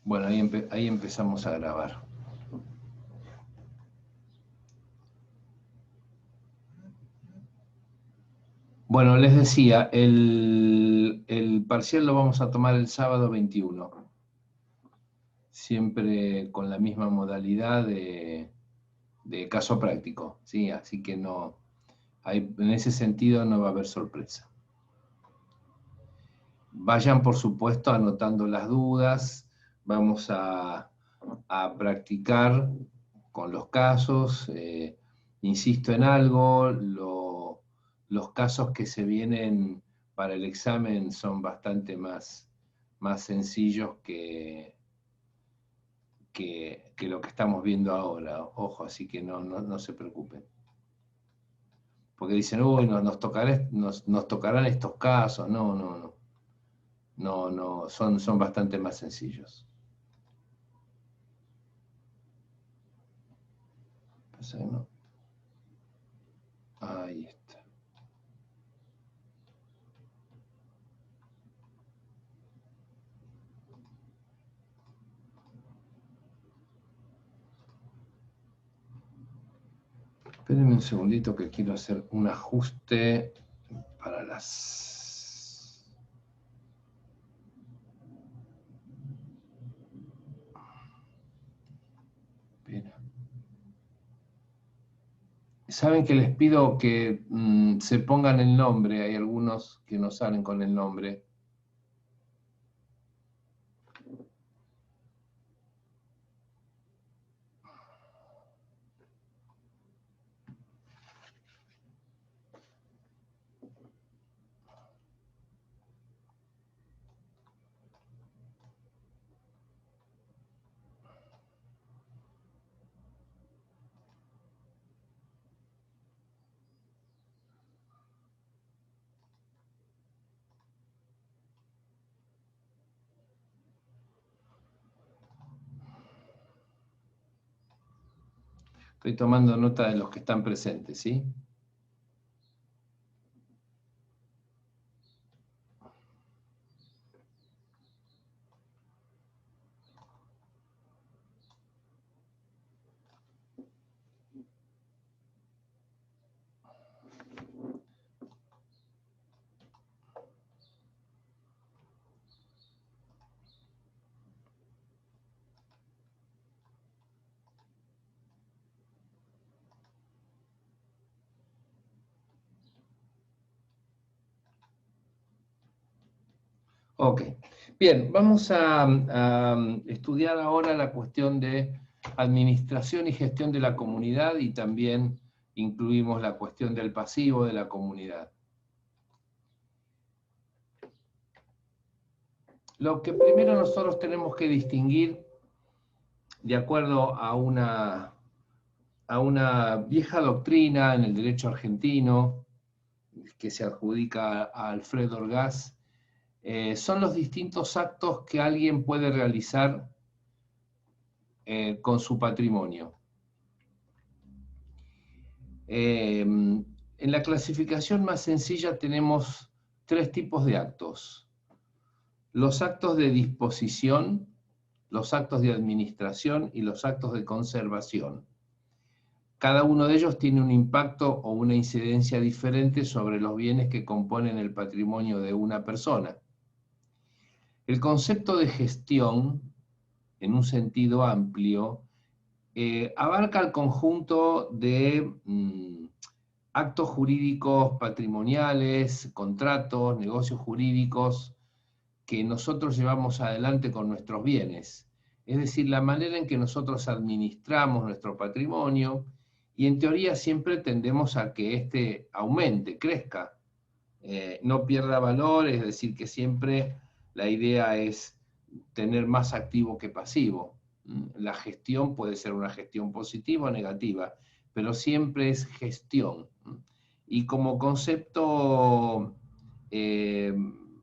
Bueno, ahí empezamos a grabar. Bueno, les decía, el parcial lo vamos a tomar el sábado 21. Siempre con la misma modalidad de caso práctico, ¿sí? Así que no, en ese sentido no va a haber sorpresa. Vayan, por supuesto, anotando las dudas. Vamos a practicar con los casos. Insisto en algo, los casos que se vienen para el examen son bastante más sencillos que lo que estamos viendo ahora. Ojo, así que no se preocupen. Porque dicen, uy, nos tocarán estos casos. No, son bastante más sencillos. Pasa que no. Ahí está. Espérenme un segundito que quiero hacer un ajuste para las... Espera. Saben que les pido que se pongan el nombre, hay algunos que no salen con el nombre. Estoy tomando nota de los que están presentes, ¿sí? Ok, bien, vamos a estudiar ahora la cuestión de administración y gestión de la comunidad y también incluimos la cuestión del pasivo de la comunidad. Lo que primero nosotros tenemos que distinguir, de acuerdo a una vieja doctrina en el derecho argentino, que se adjudica a Alfredo Orgaz, son los distintos actos que alguien puede realizar con su patrimonio. En la clasificación más sencilla tenemos 3 tipos de actos. Los actos de disposición, los actos de administración y los actos de conservación. Cada uno de ellos tiene un impacto o una incidencia diferente sobre los bienes que componen el patrimonio de una persona. El concepto de gestión, en un sentido amplio, abarca el conjunto de actos jurídicos patrimoniales, contratos, negocios jurídicos que nosotros llevamos adelante con nuestros bienes. Es decir, la manera en que nosotros administramos nuestro patrimonio y en teoría siempre tendemos a que éste aumente, crezca, no pierda valor, es decir, que siempre la idea es tener más activo que pasivo. La gestión puede ser una gestión positiva o negativa, pero siempre es gestión. Y como concepto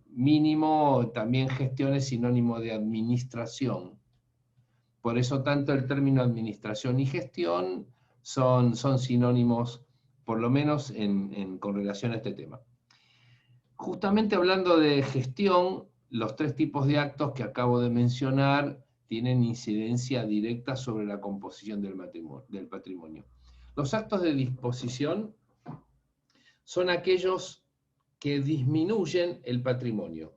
mínimo, también gestión es sinónimo de administración. Por eso tanto el término administración y gestión son sinónimos, por lo menos con relación a este tema. Justamente hablando de gestión, los 3 tipos de actos que acabo de mencionar tienen incidencia directa sobre la composición del patrimonio. Los actos de disposición son aquellos que disminuyen el patrimonio.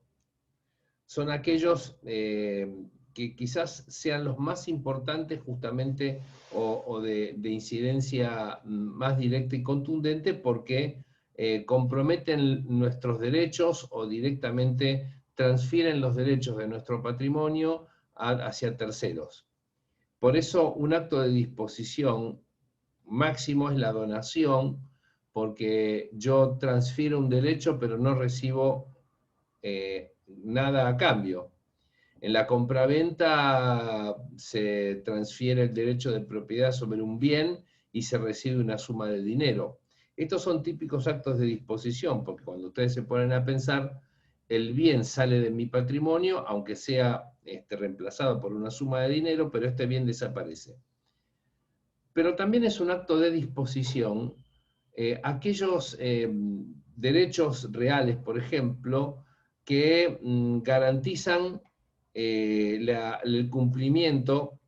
Son aquellos que quizás sean los más importantes justamente o de incidencia más directa y contundente porque comprometen nuestros derechos o directamente transfieren los derechos de nuestro patrimonio hacia terceros. Por eso un acto de disposición máximo es la donación, porque yo transfiero un derecho pero no recibo nada a cambio. En la compraventa se transfiere el derecho de propiedad sobre un bien y se recibe una suma de dinero. Estos son típicos actos de disposición, porque cuando ustedes se ponen a pensar, el bien sale de mi patrimonio, aunque sea reemplazado por una suma de dinero, pero este bien desaparece. Pero también es un acto de disposición aquellos derechos reales, por ejemplo, que garantizan el cumplimiento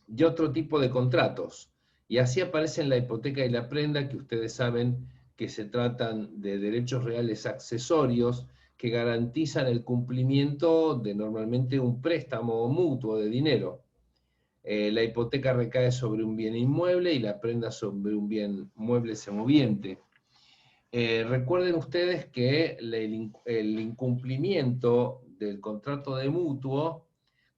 de otro tipo de contratos. Y así aparecen la hipoteca y la prenda, que ustedes saben que se tratan de derechos reales accesorios que garantizan el cumplimiento de normalmente un préstamo mutuo de dinero. La hipoteca recae sobre un bien inmueble y la prenda sobre un bien mueble semoviente. Recuerden ustedes que el incumplimiento del contrato de mutuo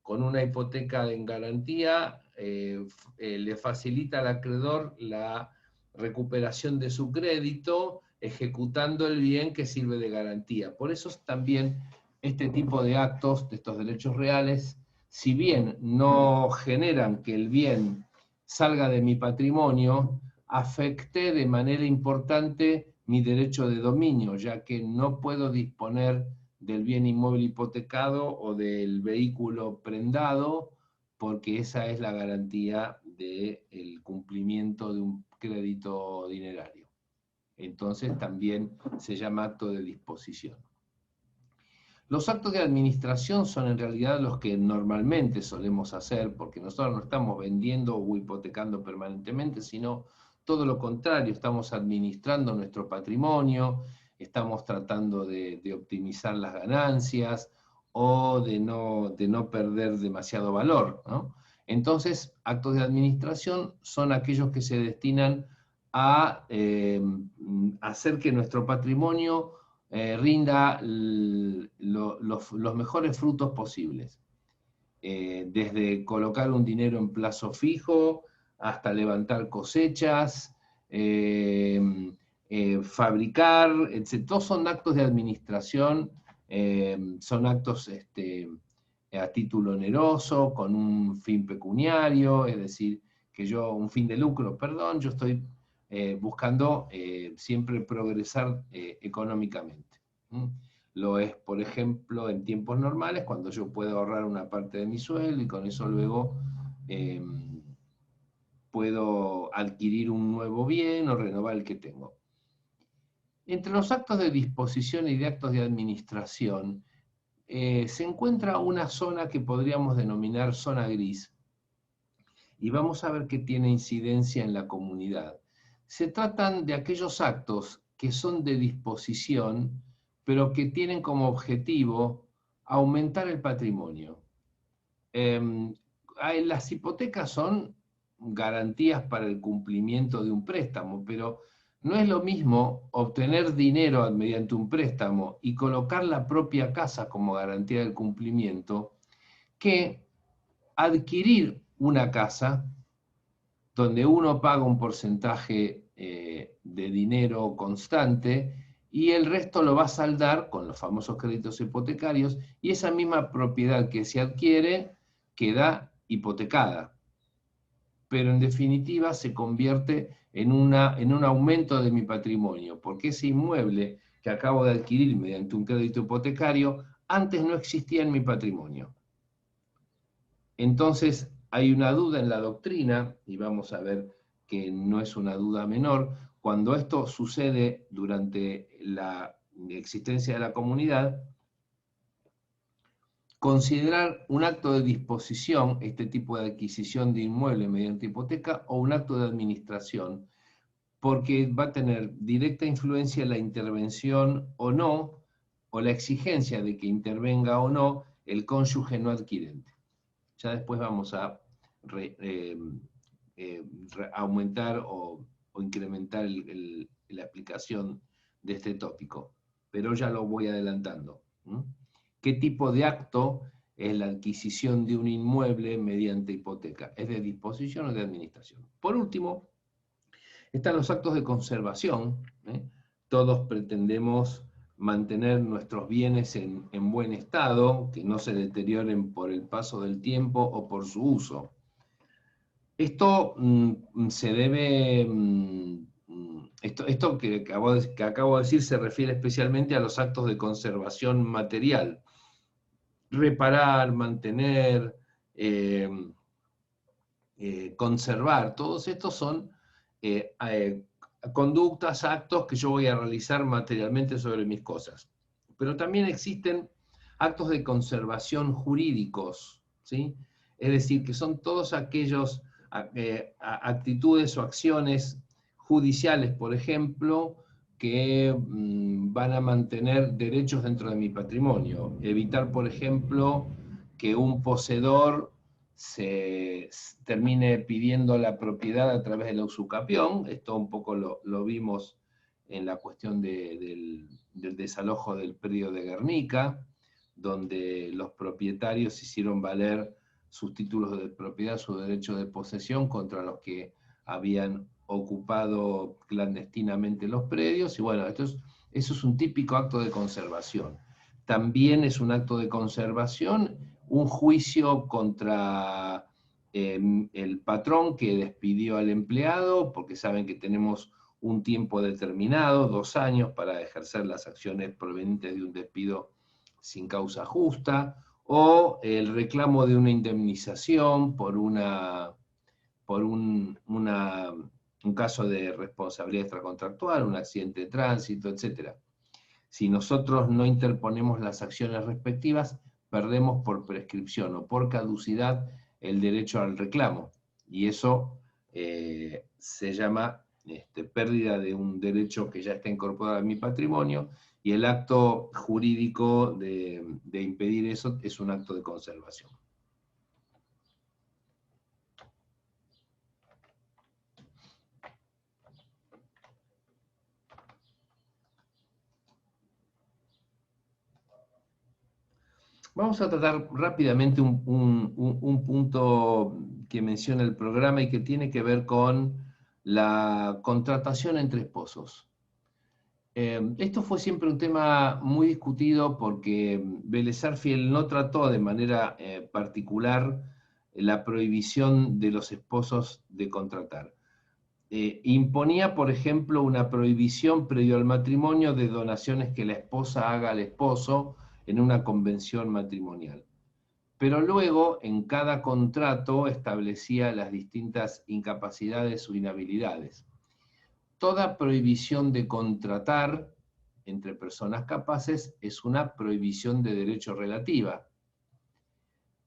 con una hipoteca en garantía le facilita al acreedor la recuperación de su crédito ejecutando el bien que sirve de garantía. Por eso también este tipo de actos, de estos derechos reales, si bien no generan que el bien salga de mi patrimonio, afecte de manera importante mi derecho de dominio, ya que no puedo disponer del bien inmueble hipotecado o del vehículo prendado, porque esa es la garantía del cumplimiento de un crédito dinerario. Entonces también se llama acto de disposición. Los actos de administración son en realidad los que normalmente solemos hacer, porque nosotros no estamos vendiendo o hipotecando permanentemente, sino todo lo contrario, estamos administrando nuestro patrimonio, estamos tratando de optimizar las ganancias o de no perder demasiado valor, ¿no? Entonces, actos de administración son aquellos que se destinan a hacer que nuestro patrimonio rinda los mejores frutos posibles. Desde colocar un dinero en plazo fijo, hasta levantar cosechas, fabricar, etc. Todos son actos de administración, son actos a título oneroso, con un fin pecuniario, es decir, un fin de lucro, perdón, yo estoy buscando siempre progresar económicamente. Lo es, por ejemplo, en tiempos normales, cuando yo puedo ahorrar una parte de mi sueldo y con eso luego puedo adquirir un nuevo bien o renovar el que tengo. Entre los actos de disposición y de actos de administración se encuentra una zona que podríamos denominar zona gris, y vamos a ver qué tiene incidencia en la comunidad. Se tratan de aquellos actos que son de disposición, pero que tienen como objetivo aumentar el patrimonio. Las hipotecas son garantías para el cumplimiento de un préstamo, pero no es lo mismo obtener dinero mediante un préstamo y colocar la propia casa como garantía del cumplimiento que adquirir una casa donde uno paga un porcentaje de dinero constante y el resto lo va a saldar con los famosos créditos hipotecarios, y esa misma propiedad que se adquiere queda hipotecada. Pero en definitiva se convierte en un aumento de mi patrimonio, porque ese inmueble que acabo de adquirir mediante un crédito hipotecario antes no existía en mi patrimonio. Entonces hay una duda en la doctrina, y vamos a ver que no es una duda menor, cuando esto sucede durante la existencia de la comunidad, considerar un acto de disposición, este tipo de adquisición de inmueble mediante hipoteca, o un acto de administración, porque va a tener directa influencia la intervención o no, o la exigencia de que intervenga o no el cónyuge no adquirente. Ya después vamos a aumentar o incrementar la aplicación de este tópico, pero ya lo voy adelantando. ¿Qué tipo de acto es la adquisición de un inmueble mediante hipoteca? ¿Es de disposición o de administración? Por último, están los actos de conservación. Todos pretendemos mantener nuestros bienes en buen estado, que no se deterioren por el paso del tiempo o por su uso. Esto se debe, esto que acabo de decir se refiere especialmente a los actos de conservación material. Reparar, mantener, conservar, todos estos son conductas, actos que yo voy a realizar materialmente sobre mis cosas. Pero también existen actos de conservación jurídicos, ¿sí? Es decir, que son todos aquellos actitudes o acciones judiciales, por ejemplo, que van a mantener derechos dentro de mi patrimonio. Evitar, por ejemplo, que un poseedor se termine pidiendo la propiedad a través de la usucapión. Esto un poco lo vimos en la cuestión del desalojo del predio de Guernica, donde los propietarios hicieron valer sus títulos de propiedad, su derecho de posesión contra los que habían ocupado clandestinamente los predios, y bueno, eso es un típico acto de conservación. También es un acto de conservación un juicio contra el patrón que despidió al empleado, porque saben que tenemos un tiempo determinado, 2 años, para ejercer las acciones provenientes de un despido sin causa justa, o el reclamo de una indemnización por un caso de responsabilidad extracontractual, un accidente de tránsito, etc. Si nosotros no interponemos las acciones respectivas, perdemos por prescripción o por caducidad el derecho al reclamo. Y eso se llama pérdida de un derecho que ya está incorporado a mi patrimonio, y el acto jurídico de impedir eso es un acto de conservación. Vamos a tratar rápidamente un punto que menciona el programa y que tiene que ver con la contratación entre esposos. Esto fue siempre un tema muy discutido porque Vélez Sarsfield no trató de manera particular la prohibición de los esposos de contratar. Imponía, por ejemplo, una prohibición previo al matrimonio de donaciones que la esposa haga al esposo en una convención matrimonial. Pero luego, en cada contrato, establecía las distintas incapacidades o inhabilidades. Toda prohibición de contratar entre personas capaces es una prohibición de derecho relativa.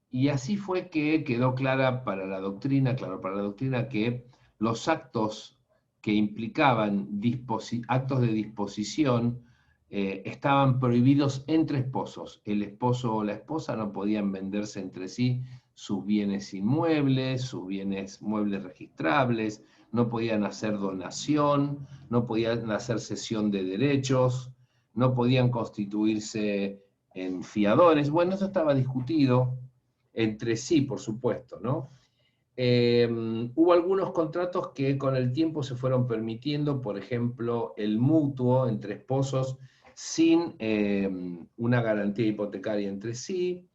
Y así fue que quedó claro para la doctrina que los actos que implicaban actos de disposición estaban prohibidos entre esposos. El esposo o la esposa no podían venderse entre sí sus bienes inmuebles, sus bienes muebles registrables, no podían hacer donación, no podían hacer cesión de derechos, no podían constituirse en fiadores. Bueno, eso estaba discutido entre sí, por supuesto, ¿no? Hubo algunos contratos que con el tiempo se fueron permitiendo, por ejemplo, el mutuo entre esposos sin una garantía hipotecaria entre sí.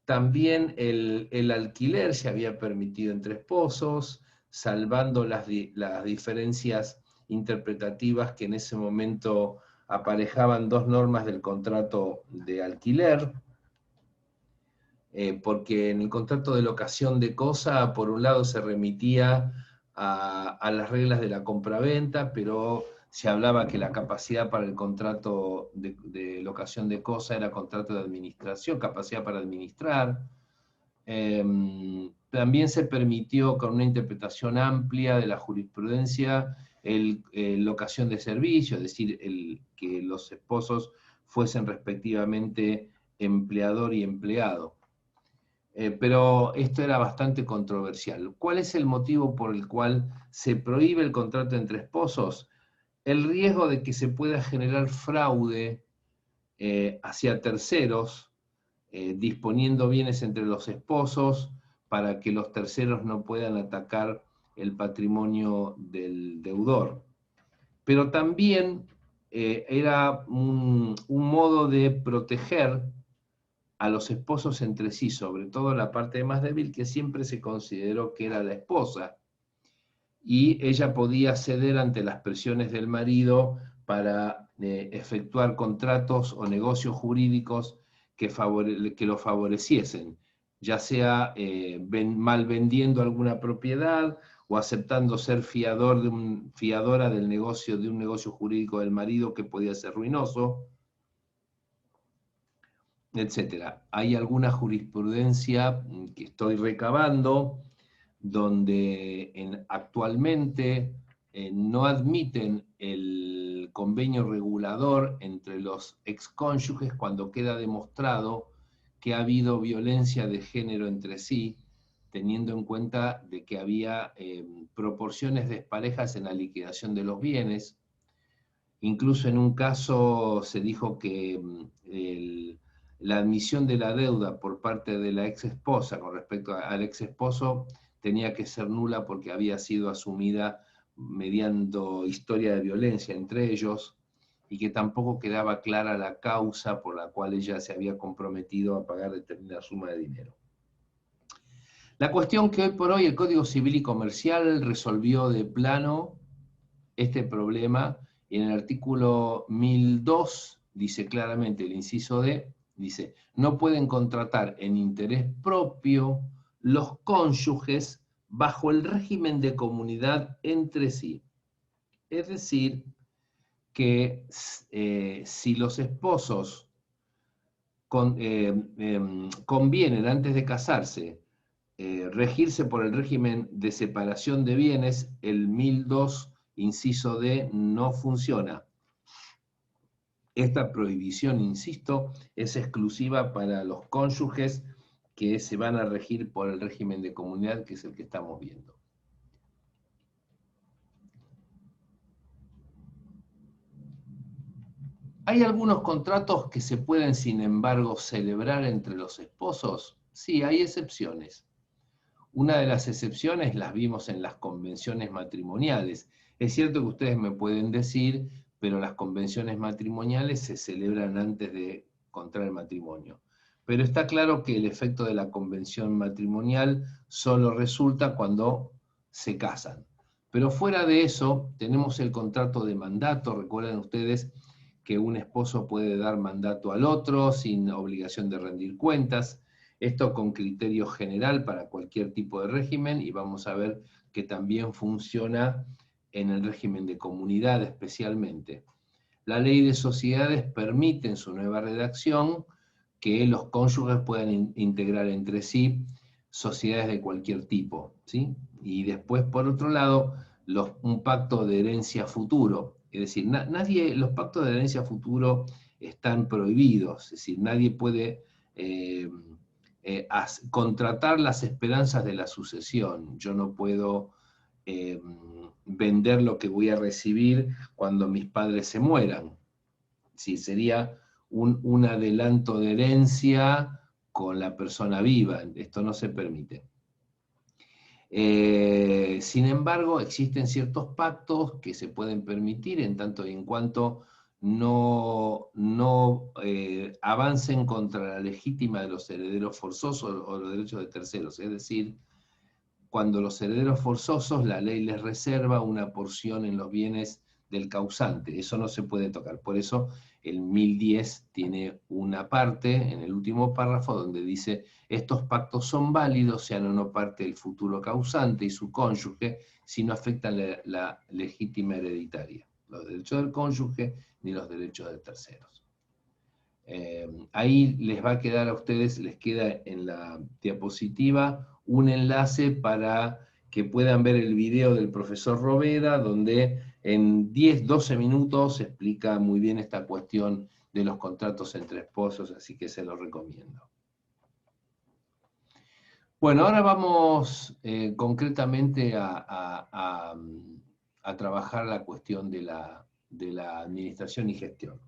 También el alquiler se había permitido entre esposos, salvando las diferencias interpretativas que en ese momento aparejaban 2 normas del contrato de alquiler. Porque en el contrato de locación de cosa, por un lado se remitía a las reglas de la compraventa, pero se hablaba que la capacidad para el contrato de locación de cosa era contrato de administración, capacidad para administrar. También se permitió, con una interpretación amplia de la jurisprudencia, locación de servicio, es decir, que los esposos fuesen respectivamente empleador y empleado. Pero esto era bastante controversial. ¿Cuál es el motivo por el cual se prohíbe el contrato entre esposos? El riesgo de que se pueda generar fraude hacia terceros, disponiendo bienes entre los esposos para que los terceros no puedan atacar el patrimonio del deudor. Pero también era un modo de proteger a los esposos entre sí, sobre todo la parte más débil, que siempre se consideró que era la esposa, y ella podía ceder ante las presiones del marido para efectuar contratos o negocios jurídicos que lo favoreciesen, ya sea mal vendiendo alguna propiedad o aceptando ser fiadora de un negocio jurídico del marido que podía ser ruinoso, etcétera. Hay alguna jurisprudencia que estoy recabando donde actualmente no admiten el convenio regulador entre los excónyuges cuando queda demostrado que ha habido violencia de género entre sí, teniendo en cuenta de que había proporciones desparejas en la liquidación de los bienes. Incluso en un caso se dijo que la admisión de la deuda por parte de la ex esposa con respecto al ex esposo tenía que ser nula porque había sido asumida mediante historia de violencia entre ellos, y que tampoco quedaba clara la causa por la cual ella se había comprometido a pagar determinada suma de dinero. La cuestión que hoy por hoy el Código Civil y Comercial resolvió de plano este problema, y en el artículo 1002 dice claramente, el inciso D, dice, no pueden contratar en interés propio los cónyuges bajo el régimen de comunidad entre sí. Es decir, que si los esposos convienen antes de casarse regirse por el régimen de separación de bienes, el 1002 inciso D no funciona. Esta prohibición, insisto, es exclusiva para los cónyuges que se van a regir por el régimen de comunidad, que es el que estamos viendo. ¿Hay algunos contratos que se pueden, sin embargo, celebrar entre los esposos? Sí, hay excepciones. Una de las excepciones las vimos en las convenciones matrimoniales. Es cierto que ustedes me pueden decir, pero las convenciones matrimoniales se celebran antes de contraer matrimonio. Pero está claro que el efecto de la convención matrimonial solo resulta cuando se casan. Pero fuera de eso, tenemos el contrato de mandato. Recuerden ustedes que un esposo puede dar mandato al otro sin obligación de rendir cuentas. Esto con criterio general para cualquier tipo de régimen, y vamos a ver que también funciona en el régimen de comunidad especialmente. La ley de sociedades permite en su nueva redacción que los cónyuges puedan integrar entre sí sociedades de cualquier tipo, ¿sí? Y después, por otro lado, un pacto de herencia futuro. Es decir, los pactos de herencia futuro están prohibidos, es decir, nadie puede contratar las esperanzas de la sucesión. Yo no puedo vender lo que voy a recibir cuando mis padres se mueran. Sí, sería un adelanto de herencia con la persona viva. Esto no se permite. Sin embargo, existen ciertos pactos que se pueden permitir en tanto y en cuanto no avancen contra la legítima de los herederos forzosos o los derechos de terceros. Es decir, cuando los herederos forzosos, la ley les reserva una porción en los bienes del causante. Eso no se puede tocar. Por eso el 1010 tiene una parte en el último párrafo donde dice: estos pactos son válidos, sean o no parte del futuro causante y su cónyuge, si no afectan la legítima hereditaria. los derechos del cónyuge ni los derechos de terceros. Ahí les va a quedar a ustedes, les queda en la diapositiva un enlace para que puedan ver el video del profesor Roveda, donde en 10-12 minutos explica muy bien esta cuestión de los contratos entre esposos, así que se los recomiendo. Bueno, ahora vamos concretamente a trabajar la cuestión de la administración y gestión.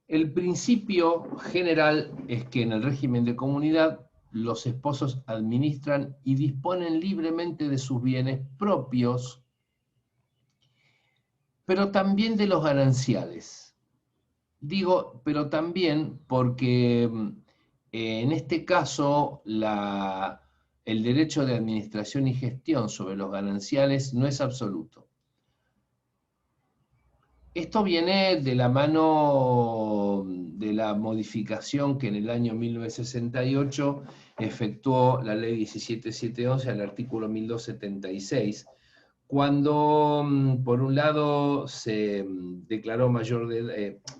El principio general es que en el régimen de comunidad los esposos administran y disponen libremente de sus bienes propios, pero también de los gananciales. Digo, pero también porque en este caso el derecho de administración y gestión sobre los gananciales no es absoluto. Esto viene de la mano de la modificación que en el año 1968 efectuó la ley 17711 al artículo 1276, cuando por un lado se declaró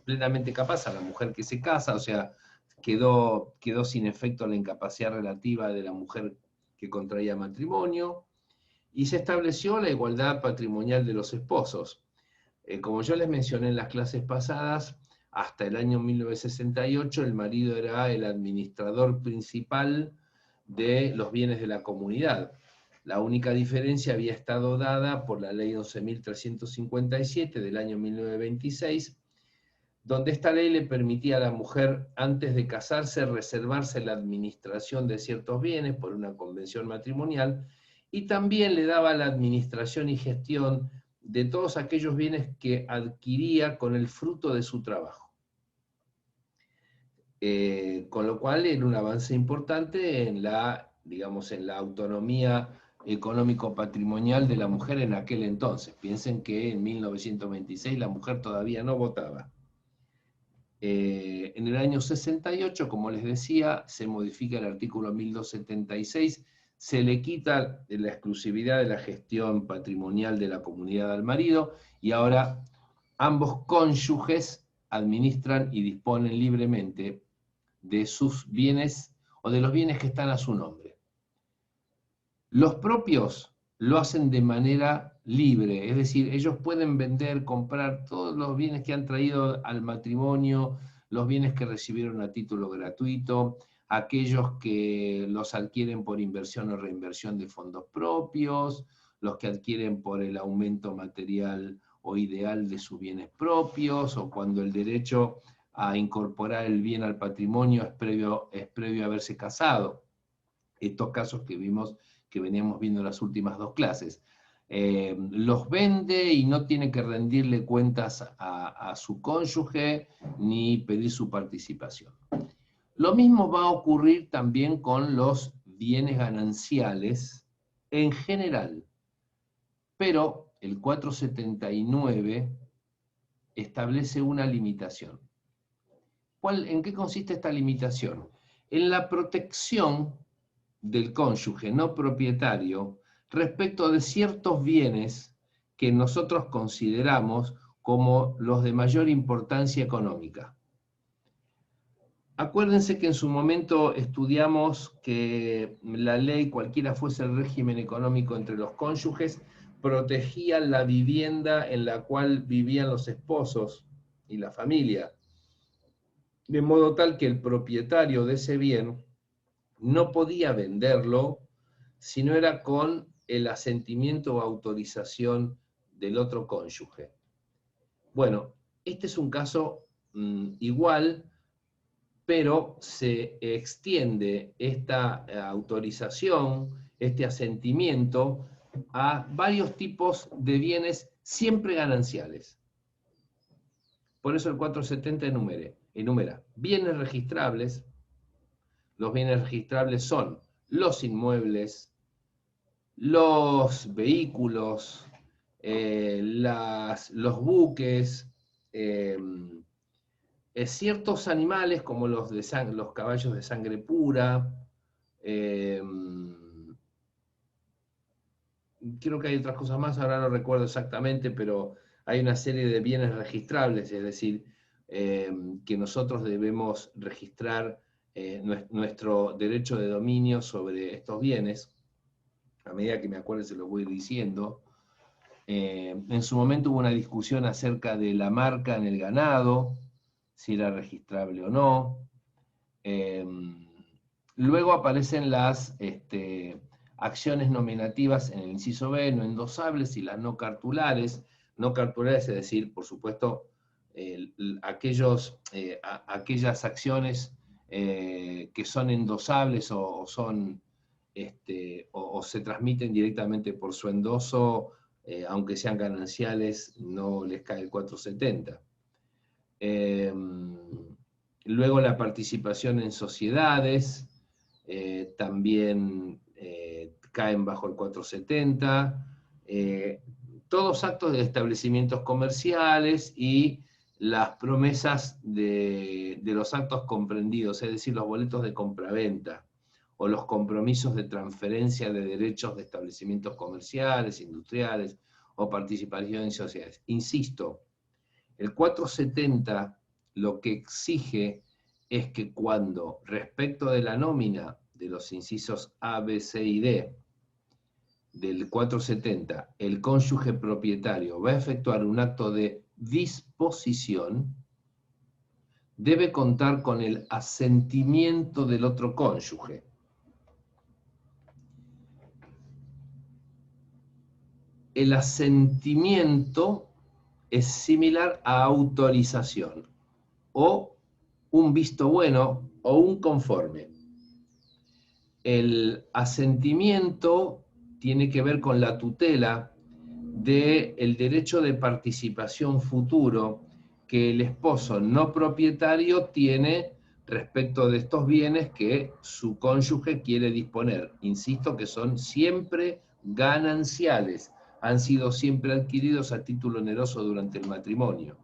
plenamente capaz a la mujer que se casa, o sea, quedó sin efecto la incapacidad relativa de la mujer que contraía matrimonio, y se estableció la igualdad patrimonial de los esposos. Como yo les mencioné en las clases pasadas, hasta el año 1968 el marido era el administrador principal de los bienes de la comunidad. La única diferencia había estado dada por la ley 11.357 del año 1926, donde esta ley le permitía a la mujer, antes de casarse, reservarse la administración de ciertos bienes por una convención matrimonial, y también le daba la administración y gestión de todos aquellos bienes que adquiría con el fruto de su trabajo. Con lo cual era un avance importante en la autonomía económico-patrimonial de la mujer en aquel entonces. Piensen que en 1926 la mujer todavía no votaba. En el año 68, como les decía, se modifica el artículo 1276, se le quita la exclusividad de la gestión patrimonial de la comunidad al marido, y ahora ambos cónyuges administran y disponen libremente de sus bienes o de los bienes que están a su nombre. Los propios lo hacen de manera libre, es decir, ellos pueden vender, comprar todos los bienes que han traído al matrimonio, los bienes que recibieron a título gratuito, aquellos que los adquieren por inversión o reinversión de fondos propios, los que adquieren por el aumento material o ideal de sus bienes propios, o cuando el derecho a incorporar el bien al patrimonio es previo a haberse casado. Estos casos que veníamos viendo en las últimas dos clases. Los vende y no tiene que rendirle cuentas a su cónyuge ni pedir su participación. Lo mismo va a ocurrir también con los bienes gananciales en general, pero el 479 establece una limitación. ¿En qué consiste esta limitación? En la protección del cónyuge no propietario respecto de ciertos bienes que nosotros consideramos como los de mayor importancia económica. Acuérdense que en su momento estudiamos que la ley, cualquiera fuese el régimen económico entre los cónyuges, protegía la vivienda en la cual vivían los esposos y la familia, de modo tal que el propietario de ese bien no podía venderlo si no era con el asentimiento o autorización del otro cónyuge. Bueno, este es un caso igual, pero se extiende esta autorización, este asentimiento, a varios tipos de bienes siempre gananciales. Por eso el 470 enumera bienes registrables. Los bienes registrables son los inmuebles, los vehículos, los buques, ciertos animales como los caballos de sangre pura, creo que hay otras cosas más, ahora no recuerdo exactamente, pero hay una serie de bienes registrables, es decir, que nosotros debemos registrar nuestro derecho de dominio sobre estos bienes. A medida que me acuerde se lo voy diciendo. En su momento hubo una discusión acerca de la marca en el ganado, si era registrable o no. Luego aparecen las acciones nominativas en el inciso B, no endosables, y las no cartulares. No cartulares, es decir, por supuesto, aquellas acciones que son endosables o se transmiten directamente por su endoso, aunque sean gananciales, no les cae el 470. Luego la participación en sociedades, también caen bajo el 470. Todos actos de establecimientos comerciales y las promesas de los actos comprendidos, es decir, los boletos de compraventa o los compromisos de transferencia de derechos de establecimientos comerciales, industriales o participación en sociedades. Insisto, el 470 lo que exige es que cuando, respecto de la nómina de los incisos A, B, C y D del 470, el cónyuge propietario va a efectuar un acto de disposición, debe contar con el asentimiento del otro cónyuge. El asentimiento es similar a autorización, o un visto bueno, o un conforme. El asentimiento tiene que ver con la tutela del derecho de participación futuro que el esposo no propietario tiene respecto de estos bienes que su cónyuge quiere disponer. Insisto que son siempre gananciales, han sido siempre adquiridos a título oneroso durante el matrimonio.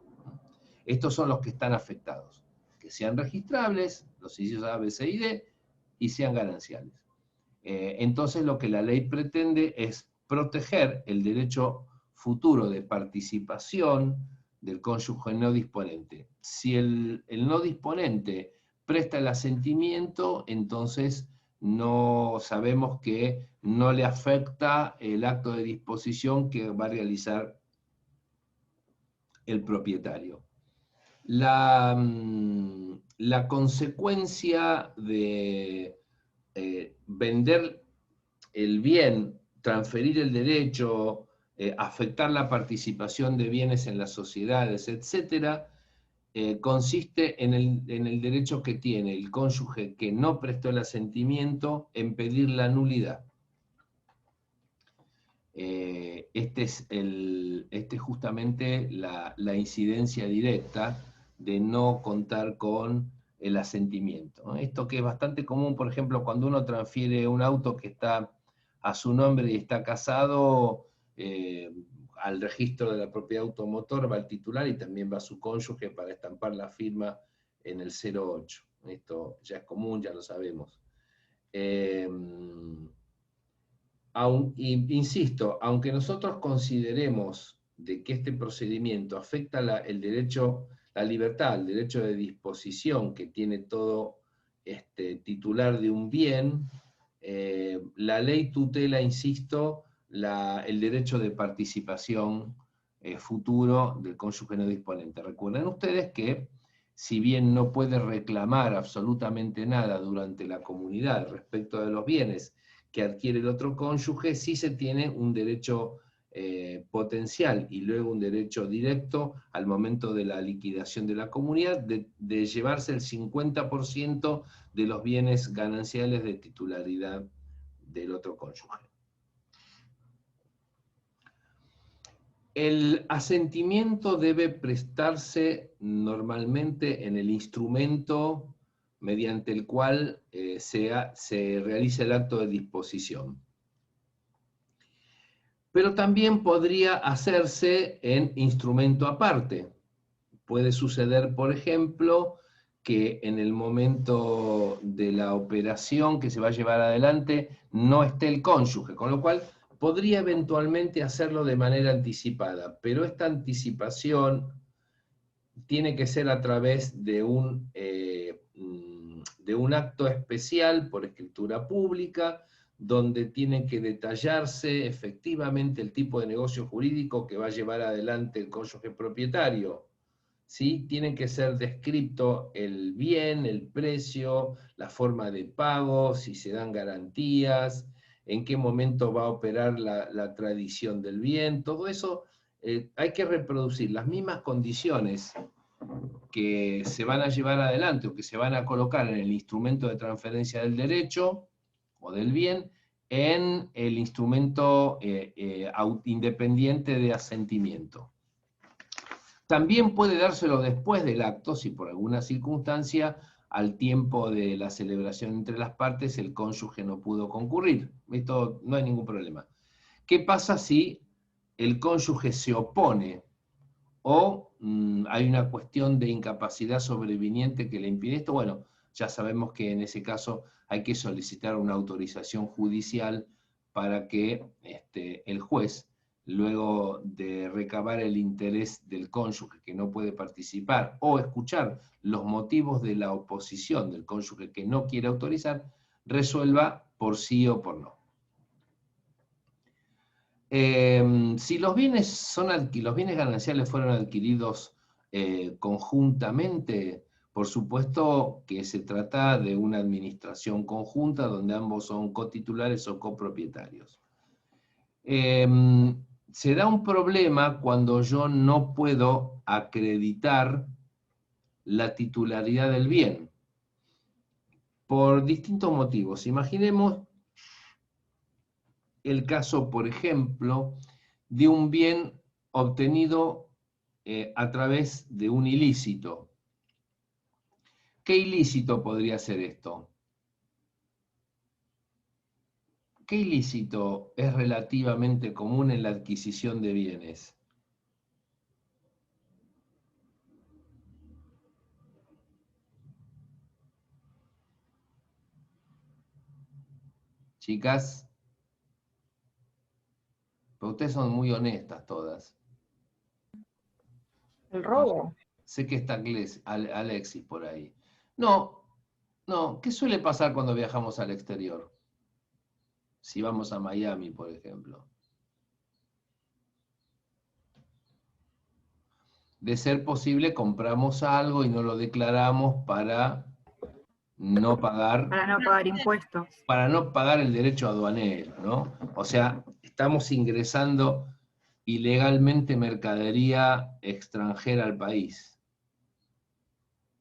Estos son los que están afectados, que sean registrables, los incisos A, B, C y D, y sean gananciales. Entonces lo que la ley pretende es proteger el derecho futuro de participación del cónyuge no disponente. Si el no disponente presta el asentimiento, entonces no sabemos que no le afecta el acto de disposición que va a realizar el propietario. La consecuencia de vender el bien, transferir el derecho, afectar la participación de bienes en las sociedades, etc., consiste en el derecho que tiene el cónyuge que no prestó el asentimiento en pedir la nulidad. Este es justamente la incidencia directa de no contar con el asentimiento, ¿no? Esto que es bastante común, por ejemplo, cuando uno transfiere un auto que está a su nombre y está casado, al registro de la propiedad automotor va el titular y también va su cónyuge para estampar la firma en el 08. Esto ya es común, ya lo sabemos. Insisto, aunque nosotros consideremos de que este procedimiento afecta el derecho, la libertad, el derecho de disposición que tiene todo titular de un bien, la ley tutela, insisto, el derecho de participación futuro del cónyuge no disponente. Recuerden ustedes que si bien no puede reclamar absolutamente nada durante la comunidad respecto de los bienes que adquiere el otro cónyuge, sí se tiene un derecho potencial y luego un derecho directo al momento de la liquidación de la comunidad de llevarse el 50% de los bienes gananciales de titularidad del otro cónyuge. El asentimiento debe prestarse normalmente en el instrumento mediante el cual se realiza el acto de disposición. Pero también podría hacerse en instrumento aparte. Puede suceder, por ejemplo, que en el momento de la operación que se va a llevar adelante no esté el cónyuge, con lo cual podría eventualmente hacerlo de manera anticipada, pero esta anticipación tiene que ser a través de un acto especial por escritura pública, donde tiene que detallarse efectivamente el tipo de negocio jurídico que va a llevar adelante el cónyuge propietario. ¿Sí? Tiene que ser descrito el bien, el precio, la forma de pago, si se dan garantías, en qué momento va a operar la tradición del bien, todo eso hay que reproducir las mismas condiciones que se van a llevar adelante o que se van a colocar en el instrumento de transferencia del derecho o del bien en el instrumento independiente de asentimiento. También puede dárselo después del acto, si por alguna circunstancia, al tiempo de la celebración entre las partes, el cónyuge no pudo concurrir. Esto no hay ningún problema. ¿Qué pasa si el cónyuge se opone o hay una cuestión de incapacidad sobreviniente que le impide esto? Bueno, ya sabemos que en ese caso hay que solicitar una autorización judicial para que el juez, luego de recabar el interés del cónyuge que no puede participar o escuchar los motivos de la oposición del cónyuge que no quiere autorizar, resuelva por sí o por no. Si los bienes los bienes gananciales fueron adquiridos conjuntamente, por supuesto que se trata de una administración conjunta donde ambos son cotitulares o copropietarios. Se da un problema cuando yo no puedo acreditar la titularidad del bien, por distintos motivos. Imaginemos el caso, por ejemplo, de un bien obtenido a través de un ilícito. ¿Qué ilícito podría ser esto? ¿Qué ilícito es relativamente común en la adquisición de bienes? Chicas, pero ustedes son muy honestas todas. El robo. Sé que está Alexis por ahí. No, ¿qué suele pasar cuando viajamos al exterior? Si vamos a Miami, por ejemplo. De ser posible, compramos algo y no lo declaramos para no pagar. Para no pagar impuestos. Para no pagar el derecho aduanero, ¿no? O sea, estamos ingresando ilegalmente mercadería extranjera al país.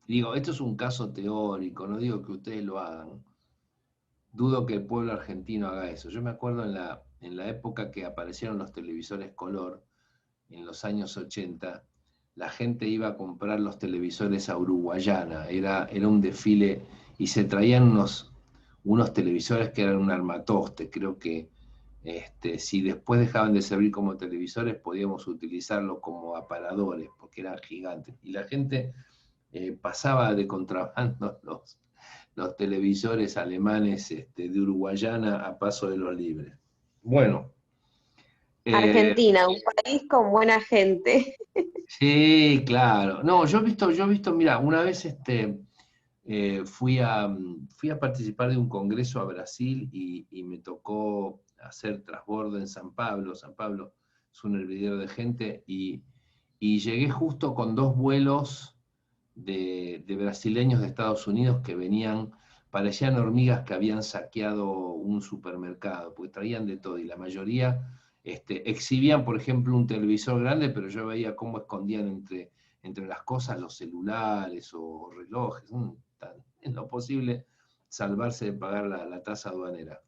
Digo, esto es un caso teórico, no digo que ustedes lo hagan. Dudo que el pueblo argentino haga eso. Yo me acuerdo en la época que aparecieron los televisores color, en los años 80, la gente iba a comprar los televisores a Uruguayana. Era un desfile y se traían unos televisores que eran un armatoste. Creo que si después dejaban de servir como televisores, podíamos utilizarlos como aparadores, porque eran gigantes. Y la gente pasaba de contrabando los televisores alemanes de Uruguayana a paso de los libres. Bueno. Argentina, un país con buena gente. Sí, claro. No, yo he visto, mira, una vez fui a participar de un congreso a Brasil y me tocó hacer transbordo en San Pablo. San Pablo es un hervidero de gente y llegué justo con 2 vuelos de brasileños de Estados Unidos que venían, parecían hormigas que habían saqueado un supermercado, porque traían de todo y la mayoría exhibían, por ejemplo, un televisor grande, pero yo veía cómo escondían entre las cosas los celulares o relojes, en lo posible salvarse de pagar la tasa aduanera.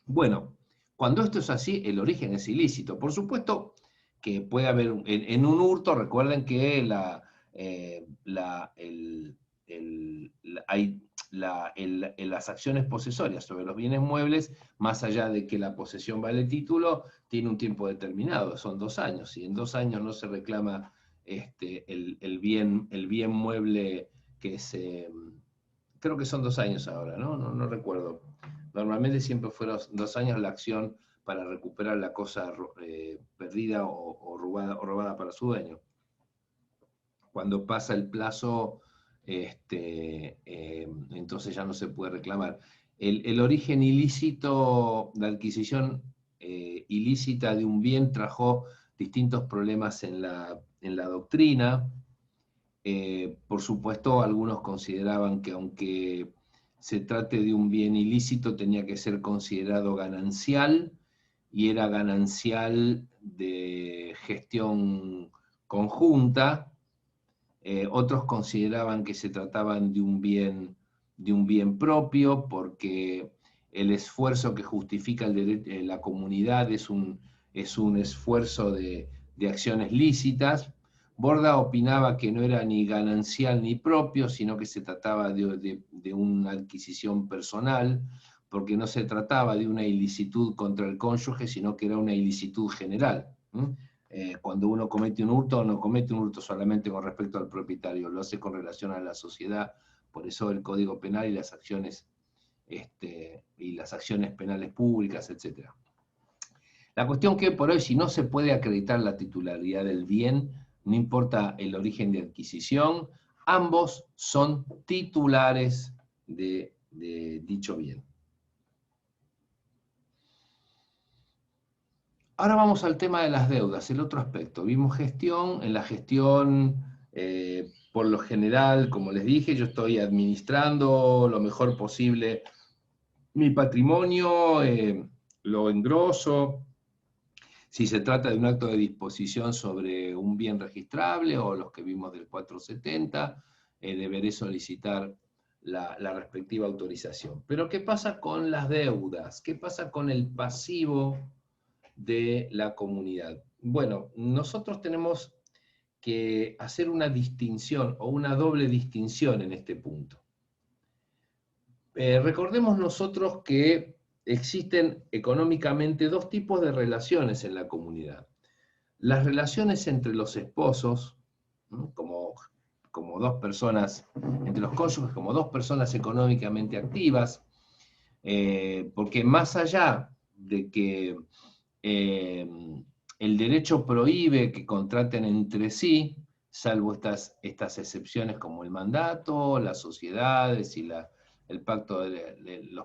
Bueno, cuando esto es así, el origen es ilícito. Por supuesto que puede haber, en un hurto, recuerden que las acciones posesorias sobre los bienes muebles, más allá de que la posesión vale título, tiene un tiempo determinado, son 2 años. Si en 2 años no se reclama el bien mueble que se... Creo que son 2 años ahora, ¿no? No recuerdo. Normalmente siempre fueron 2 años la acción para recuperar la cosa perdida o robada para su dueño. Cuando pasa el plazo, entonces ya no se puede reclamar. El origen ilícito, la adquisición ilícita de un bien trajo distintos problemas en la doctrina. Por supuesto, algunos consideraban que aunque se trate de un bien ilícito, tenía que ser considerado ganancial, y era ganancial de gestión conjunta. Otros consideraban que se trataban de un bien propio, porque el esfuerzo que justifica la comunidad es un esfuerzo de acciones lícitas. Borda opinaba que no era ni ganancial ni propio, sino que se trataba de una adquisición personal, porque no se trataba de una ilicitud contra el cónyuge, sino que era una ilicitud general. Cuando uno comete un hurto, no comete un hurto solamente con respecto al propietario, lo hace con relación a la sociedad. Por eso el Código Penal y las acciones penales públicas, etc. La cuestión que por hoy, si no se puede acreditar la titularidad del bien, no importa el origen de adquisición, ambos son titulares de dicho bien. Ahora vamos al tema de las deudas, el otro aspecto. Vimos gestión. En la gestión, por lo general, como les dije, yo estoy administrando lo mejor posible mi patrimonio, lo engroso. Si se trata de un acto de disposición sobre un bien registrable, o los que vimos del 470, deberé solicitar la respectiva autorización. Pero ¿qué pasa con las deudas? ¿Qué pasa con el pasivo de la comunidad? Bueno, nosotros tenemos que hacer una distinción, o una doble distinción en este punto. Recordemos nosotros que existen económicamente dos tipos de relaciones en la comunidad. Las relaciones entre los esposos, ¿no? como dos personas, entre los cónyuges, como dos personas económicamente activas, porque más allá de que el derecho prohíbe que contraten entre sí, salvo estas excepciones como el mandato, las sociedades y los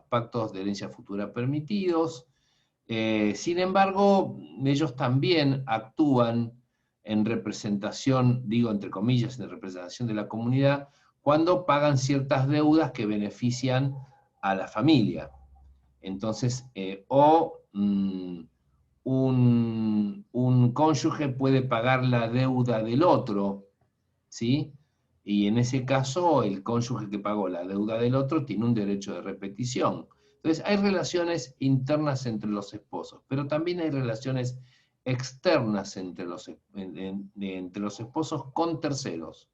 pactos de herencia futura permitidos. Sin embargo, ellos también actúan en representación, digo entre comillas, en representación de la comunidad, cuando pagan ciertas deudas que benefician a la familia. Entonces, un cónyuge puede pagar la deuda del otro, ¿sí? Y en ese caso, el cónyuge que pagó la deuda del otro tiene un derecho de repetición. Entonces, hay relaciones internas entre los esposos, pero también hay relaciones externas entre los esposos con terceros.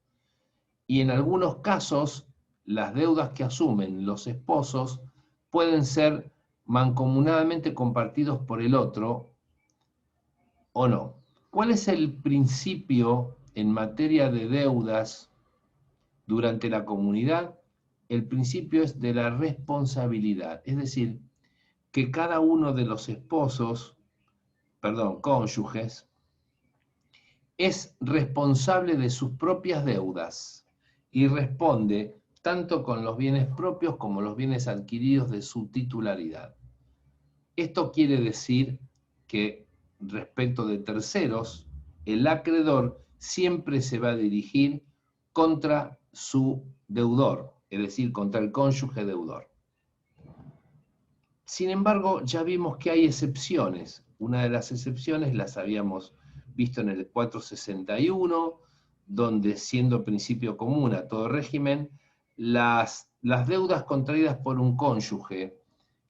Y en algunos casos, las deudas que asumen los esposos pueden ser mancomunadamente compartidos por el otro o no. ¿Cuál es el principio en materia de deudas durante la comunidad? El principio es de la responsabilidad, es decir, que cada uno de los cónyuges, es responsable de sus propias deudas y responde tanto con los bienes propios como los bienes adquiridos de su titularidad. Esto quiere decir que respecto de terceros, el acreedor siempre se va a dirigir contra su deudor, es decir, contra el cónyuge deudor. Sin embargo, ya vimos que hay excepciones. Una de las excepciones las habíamos visto en el 461, donde, siendo principio común a todo régimen, las deudas contraídas por un cónyuge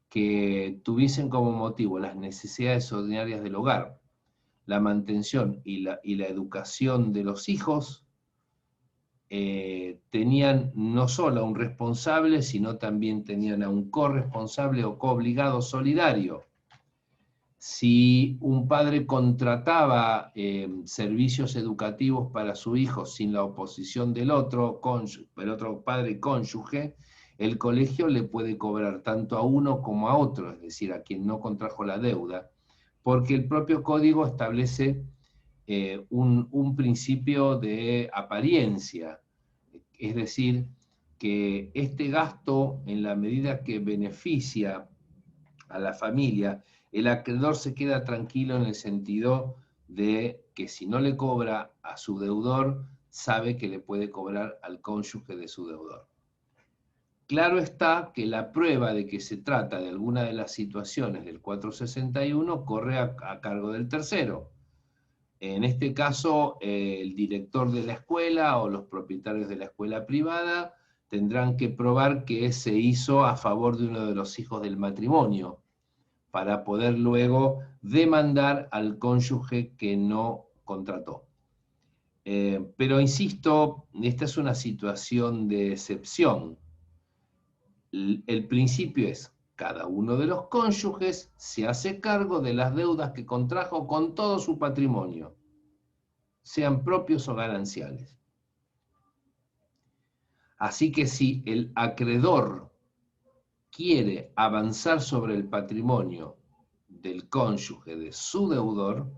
que tuviesen como motivo las necesidades ordinarias del hogar, la mantención y la educación de los hijos, tenían no solo a un responsable, sino también tenían a un corresponsable o coobligado solidario. Si un padre contrataba servicios educativos para su hijo sin la oposición del otro padre cónyuge, el colegio le puede cobrar tanto a uno como a otro, es decir, a quien no contrajo la deuda, porque el propio código establece un principio de apariencia, es decir, que este gasto, en la medida que beneficia a la familia, el acreedor se queda tranquilo en el sentido de que si no le cobra a su deudor, sabe que le puede cobrar al cónyuge de su deudor. Claro está que la prueba de que se trata de alguna de las situaciones del 461 corre a cargo del tercero. En este caso, el director de la escuela o los propietarios de la escuela privada tendrán que probar que se hizo a favor de uno de los hijos del matrimonio, para poder luego demandar al cónyuge que no contrató. Pero insisto, esta es una situación de excepción. El principio es, cada uno de los cónyuges se hace cargo de las deudas que contrajo con todo su patrimonio, sean propios o gananciales. Así que si el acreedor quiere avanzar sobre el patrimonio del cónyuge de su deudor,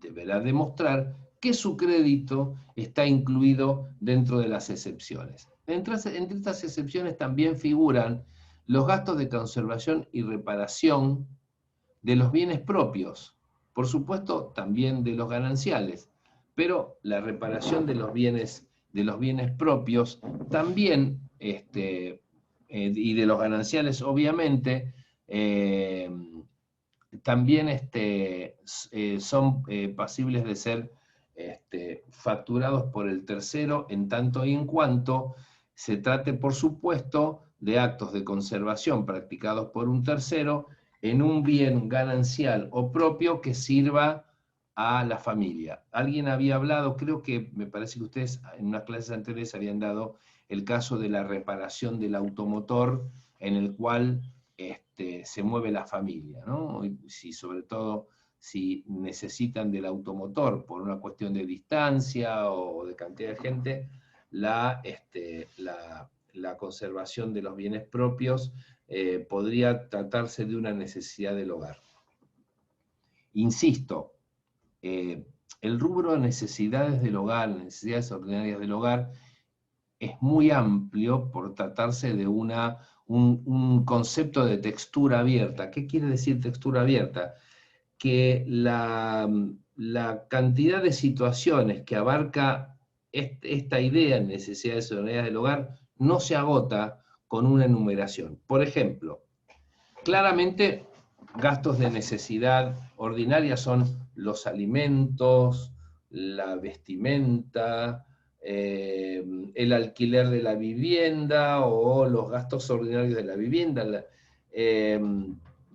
deberá demostrar que su crédito está incluido dentro de las excepciones. Entre estas excepciones también figuran los gastos de conservación y reparación de los bienes propios, por supuesto también de los gananciales, pero la reparación de los bienes propios también, y de los gananciales obviamente, también son pasibles de ser facturados por el tercero en tanto y en cuanto se trate, por supuesto, de actos de conservación practicados por un tercero en un bien ganancial o propio que sirva a la familia. Alguien había hablado, creo que me parece que ustedes en unas clases anteriores habían dado el caso de la reparación del automotor en el cual se mueve la familia, ¿no? Y sobre todo si necesitan del automotor por una cuestión de distancia o de cantidad de gente, la conservación de los bienes propios podría tratarse de una necesidad del hogar. Insisto, el rubro de necesidades del hogar, necesidades ordinarias del hogar, es muy amplio por tratarse de un concepto de textura abierta. ¿Qué quiere decir textura abierta? Que la cantidad de situaciones que abarca esta idea en necesidades ordinarias del hogar no se agota con una enumeración. Por ejemplo, claramente gastos de necesidad ordinaria son los alimentos, la vestimenta, el alquiler de la vivienda o los gastos ordinarios de la vivienda.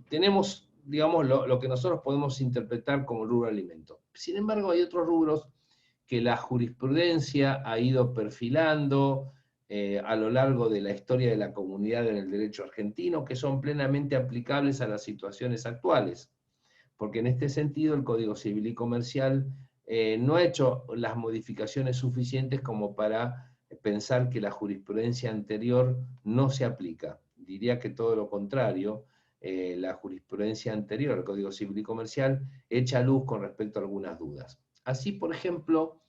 Tenemos, digamos, lo que nosotros podemos interpretar como rubro alimento. Sin embargo, hay otros rubros que la jurisprudencia ha ido perfilando a lo largo de la historia de la comunidad en el derecho argentino, que son plenamente aplicables a las situaciones actuales. Porque en este sentido el Código Civil y Comercial no ha hecho las modificaciones suficientes como para pensar que la jurisprudencia anterior no se aplica. Diría que todo lo contrario, la jurisprudencia anterior al Código Civil y Comercial echa luz con respecto a algunas dudas. Así, por ejemplo,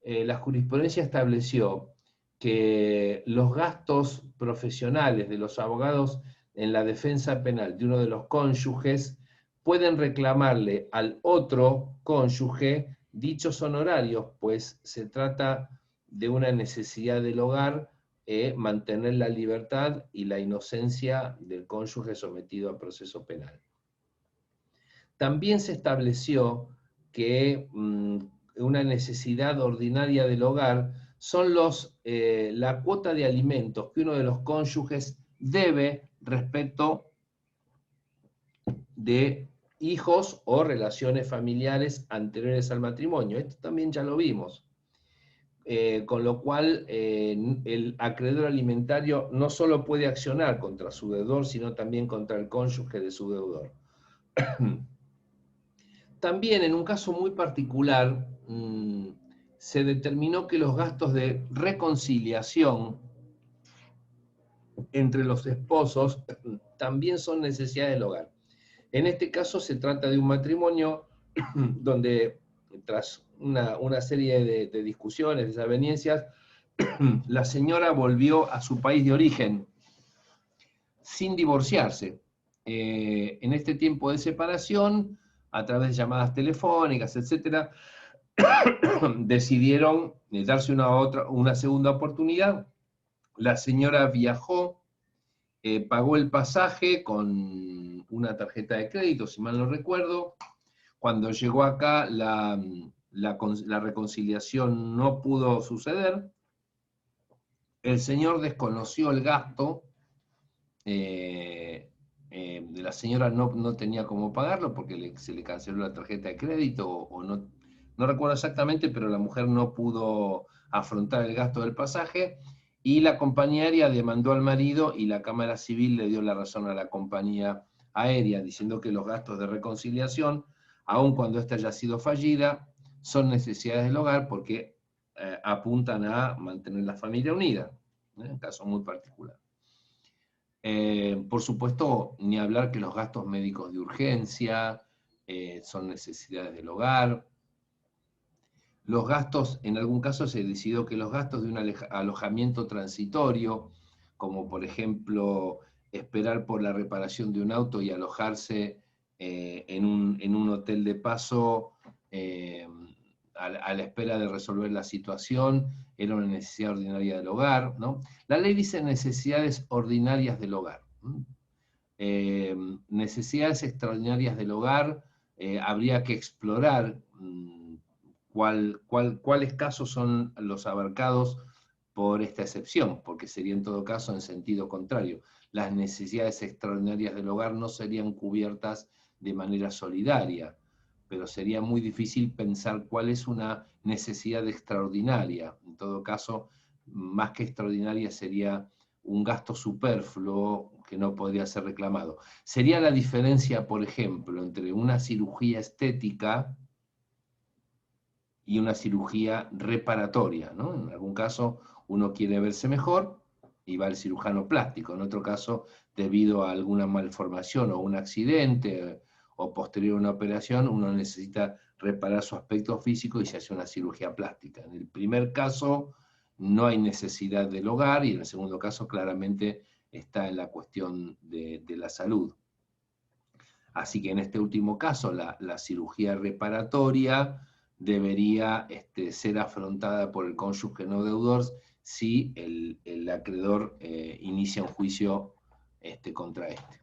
la jurisprudencia estableció que los gastos profesionales de los abogados en la defensa penal de uno de los cónyuges pueden reclamarle al otro cónyuge dichos honorarios, pues se trata de una necesidad del hogar, mantener la libertad y la inocencia del cónyuge sometido a proceso penal. También se estableció que una necesidad ordinaria del hogar son la cuota de alimentos que uno de los cónyuges debe respecto de hijos o relaciones familiares anteriores al matrimonio. Esto también ya lo vimos. Con lo cual, el acreedor alimentario no solo puede accionar contra su deudor, sino también contra el cónyuge de su deudor. También, en un caso muy particular, se determinó que los gastos de reconciliación entre los esposos también son necesidades del hogar. En este caso se trata de un matrimonio donde, tras una serie de discusiones, desavenencias, la señora volvió a su país de origen sin divorciarse. En este tiempo de separación, a través de llamadas telefónicas, etcétera, decidieron darse una segunda oportunidad. La señora viajó, pagó el pasaje con una tarjeta de crédito, si mal no recuerdo. Cuando llegó acá, la reconciliación no pudo suceder. El señor desconoció el gasto, la señora no tenía cómo pagarlo porque se le canceló la tarjeta de crédito o no recuerdo exactamente, pero la mujer no pudo afrontar el gasto del pasaje y la compañía aérea demandó al marido y la Cámara Civil le dio la razón a la compañía aérea diciendo que los gastos de reconciliación, aun cuando ésta haya sido fallida, son necesidades del hogar porque apuntan a mantener la familia unida, en un caso muy particular. Por supuesto, ni hablar que los gastos médicos de urgencia son necesidades del hogar. Los gastos, en algún caso se decidió que los gastos de un alojamiento transitorio, como por ejemplo esperar por la reparación de un auto y alojarse en un hotel de paso a la espera de resolver la situación, era una necesidad ordinaria del hogar, ¿no? La ley dice necesidades ordinarias del hogar. Necesidades extraordinarias del hogar, habría que explorar cuáles casos son los abarcados por esta excepción, porque sería en todo caso en sentido contrario. Las necesidades extraordinarias del hogar no serían cubiertas de manera solidaria, pero sería muy difícil pensar cuál es una necesidad extraordinaria. En todo caso, más que extraordinaria sería un gasto superfluo que no podría ser reclamado. Sería la diferencia, por ejemplo, entre una cirugía estética y una cirugía reparatoria, ¿no? En algún caso uno quiere verse mejor y va al cirujano plástico, en otro caso debido a alguna malformación o un accidente o posterior a una operación, uno necesita reparar su aspecto físico y se hace una cirugía plástica. En el primer caso no hay necesidad del hogar y en el segundo caso claramente está en la cuestión de la salud. Así que en este último caso la cirugía reparatoria debería ser afrontada por el cónyuge no deudor si el acreedor inicia un juicio contra este.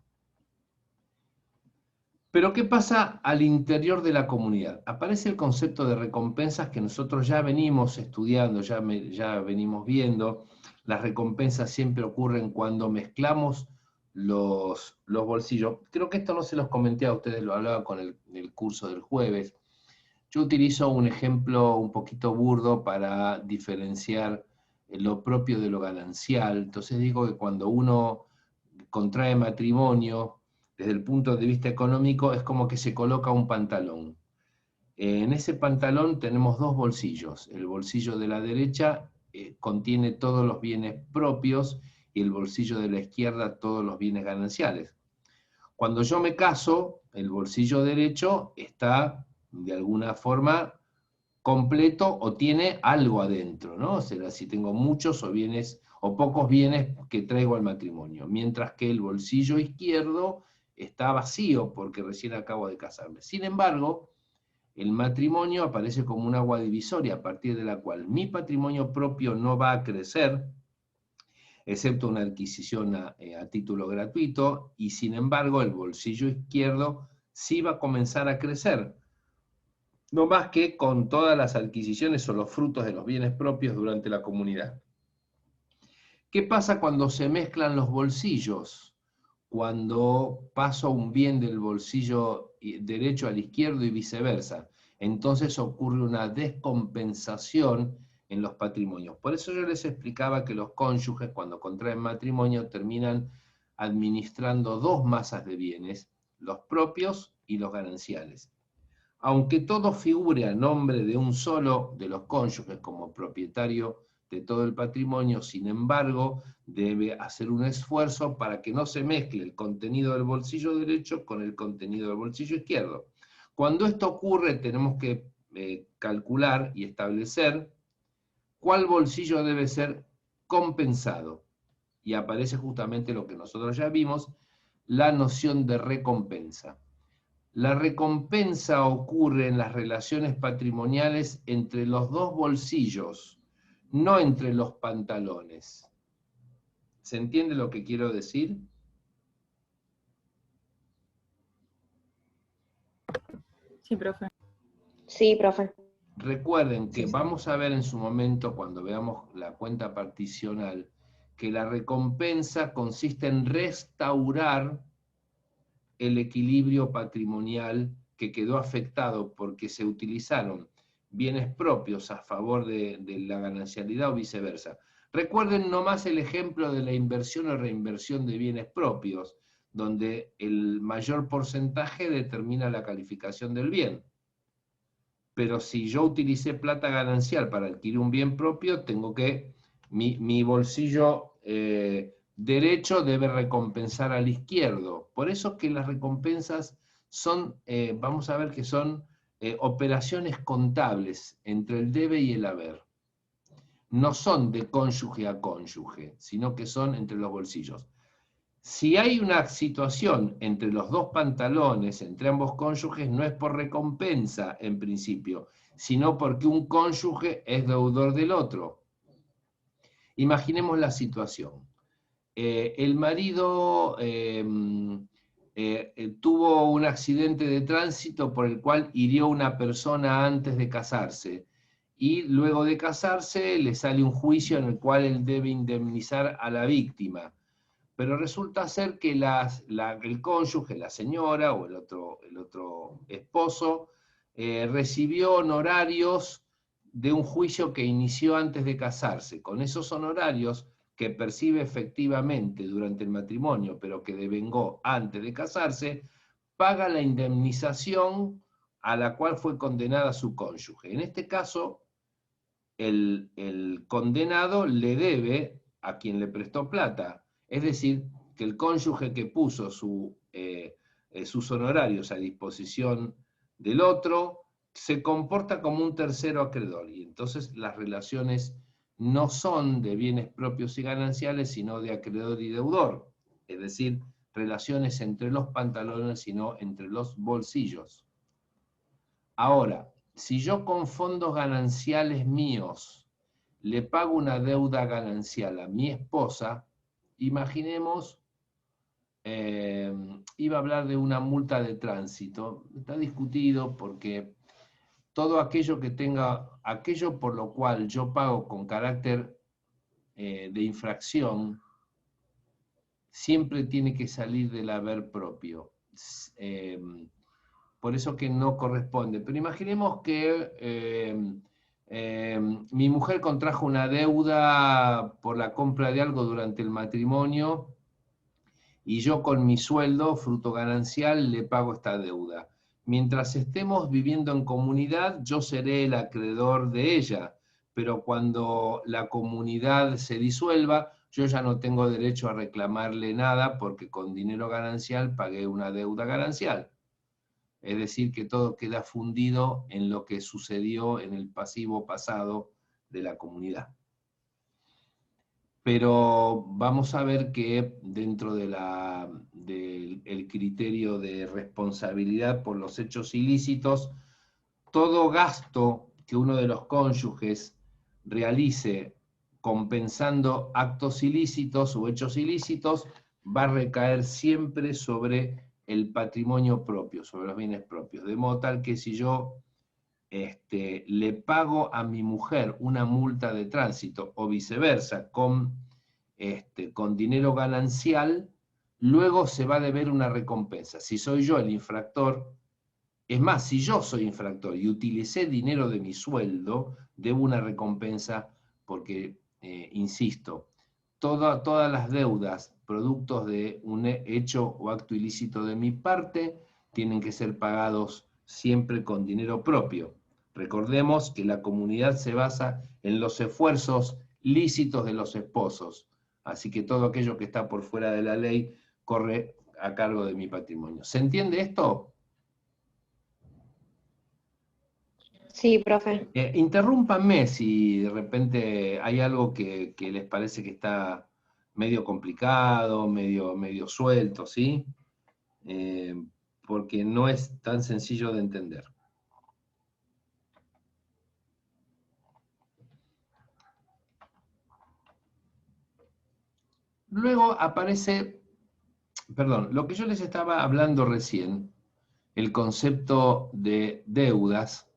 Pero ¿qué pasa al interior de la comunidad? Aparece el concepto de recompensas que nosotros ya venimos estudiando, ya venimos viendo. Las recompensas siempre ocurren cuando mezclamos los bolsillos. Creo que esto no se los comenté a ustedes, lo hablaba con el curso del jueves. Yo utilizo un ejemplo un poquito burdo para diferenciar lo propio de lo ganancial. Entonces digo que cuando uno contrae matrimonio, desde el punto de vista económico, es como que se coloca un pantalón. En ese pantalón tenemos dos bolsillos. El bolsillo de la derecha contiene todos los bienes propios y el bolsillo de la izquierda todos los bienes gananciales. Cuando yo me caso, el bolsillo derecho está de alguna forma completo o tiene algo adentro, ¿no? O sea, si tengo muchos o bienes o pocos bienes que traigo al matrimonio, mientras que el bolsillo izquierdo está vacío porque recién acabo de casarme. Sin embargo, el matrimonio aparece como un agua divisoria a partir de la cual mi patrimonio propio no va a crecer, excepto una adquisición a título gratuito, y sin embargo el bolsillo izquierdo sí va a comenzar a crecer, no más que con todas las adquisiciones o los frutos de los bienes propios durante la comunidad. ¿Qué pasa cuando se mezclan los bolsillos? Cuando paso un bien del bolsillo derecho al izquierdo y viceversa. Entonces ocurre una descompensación en los patrimonios. Por eso yo les explicaba que los cónyuges, cuando contraen matrimonio, terminan administrando dos masas de bienes, los propios y los gananciales. Aunque todo figure a nombre de un solo de los cónyuges como propietario de todo el patrimonio, sin embargo, debe hacer un esfuerzo para que no se mezcle el contenido del bolsillo derecho con el contenido del bolsillo izquierdo. Cuando esto ocurre, tenemos que calcular y establecer cuál bolsillo debe ser compensado. Y aparece justamente lo que nosotros ya vimos, la noción de recompensa. La recompensa ocurre en las relaciones patrimoniales entre los dos bolsillos, no entre los pantalones. ¿Se entiende lo que quiero decir? Sí, profe. Sí, profe. Recuerden que Sí, sí. vamos a ver en su momento, cuando veamos la cuenta particional, que la recompensa consiste en restaurar el equilibrio patrimonial que quedó afectado porque se utilizaron bienes propios a favor de la ganancialidad o viceversa. Recuerden nomás el ejemplo de la inversión o reinversión de bienes propios, donde el mayor porcentaje determina la calificación del bien. Pero si yo utilicé plata ganancial para adquirir un bien propio, tengo que, mi bolsillo derecho debe recompensar al izquierdo. Por eso que las recompensas son, vamos a ver que son operaciones contables entre el debe y el haber. No son de cónyuge a cónyuge, sino que son entre los bolsillos. Si hay una situación entre los dos pantalones, entre ambos cónyuges, no es por recompensa en principio, sino porque un cónyuge es deudor del otro. Imaginemos la situación. El marido tuvo un accidente de tránsito por el cual hirió a una persona antes de casarse, y luego de casarse le sale un juicio en el cual él debe indemnizar a la víctima. Pero resulta ser que el cónyuge, la señora o el otro esposo, recibió honorarios de un juicio que inició antes de casarse. Con esos honorarios que percibe efectivamente durante el matrimonio, pero que devengó antes de casarse, paga la indemnización a la cual fue condenada su cónyuge. En este caso, el condenado le debe a quien le prestó plata. Es decir, que el cónyuge que puso sus honorarios a disposición del otro se comporta como un tercero acreedor, y entonces las relaciones no son de bienes propios y gananciales, sino de acreedor y deudor, es decir, relaciones entre los pantalones y no entre los bolsillos. Ahora, si yo con fondos gananciales míos le pago una deuda ganancial a mi esposa, imaginemos, iba a hablar de una multa de tránsito, está discutido porque todo aquello que tenga, aquello por lo cual yo pago con carácter de infracción, siempre tiene que salir del haber propio. Por eso que no corresponde. Pero imaginemos que mi mujer contrajo una deuda por la compra de algo durante el matrimonio y yo con mi sueldo, fruto ganancial, le pago esta deuda. Mientras estemos viviendo en comunidad, yo seré el acreedor de ella, pero cuando la comunidad se disuelva, yo ya no tengo derecho a reclamarle nada porque con dinero ganancial pagué una deuda ganancial. Es decir, que todo queda fundido en lo que sucedió en el pasivo pasado de la comunidad. Pero vamos a ver que dentro del criterio de responsabilidad por los hechos ilícitos, todo gasto que uno de los cónyuges realice compensando actos ilícitos o hechos ilícitos va a recaer siempre sobre el patrimonio propio, sobre los bienes propios. De modo tal que si yo le pago a mi mujer una multa de tránsito o viceversa con dinero ganancial, luego se va a deber una recompensa. Si soy yo el infractor, es más, si yo soy infractor y utilicé dinero de mi sueldo, debo una recompensa porque, insisto, todas las deudas, productos de un hecho o acto ilícito de mi parte, tienen que ser pagados siempre con dinero propio. Recordemos que la comunidad se basa en los esfuerzos lícitos de los esposos. Así que todo aquello que está por fuera de la ley corre a cargo de mi patrimonio. ¿Se entiende esto? Sí, profe. Interrúmpanme si de repente hay algo que les parece que está medio complicado, medio suelto, ¿sí? Porque no es tan sencillo de entender. Luego aparece, perdón, lo que yo les estaba hablando recién, el concepto de deudas,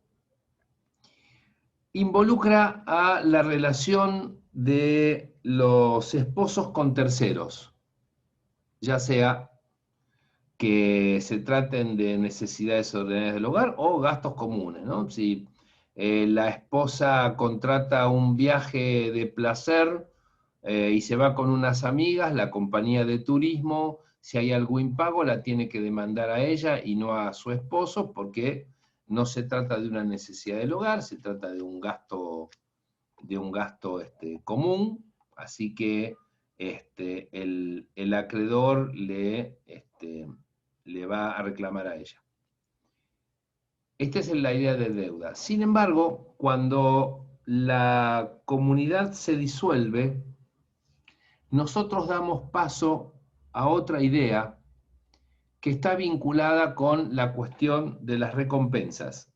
involucra a la relación de los esposos con terceros, ya sea que se traten de necesidades ordinarias del hogar o gastos comunes, ¿no? Si la esposa contrata un viaje de placer y se va con unas amigas, la compañía de turismo, si hay algún impago, la tiene que demandar a ella y no a su esposo, porque no se trata de una necesidad del hogar, se trata de un gasto común, así que el acreedor le va a reclamar a ella. Esta es la idea de deuda. Sin embargo, cuando la comunidad se disuelve, nosotros damos paso a otra idea que está vinculada con la cuestión de las recompensas.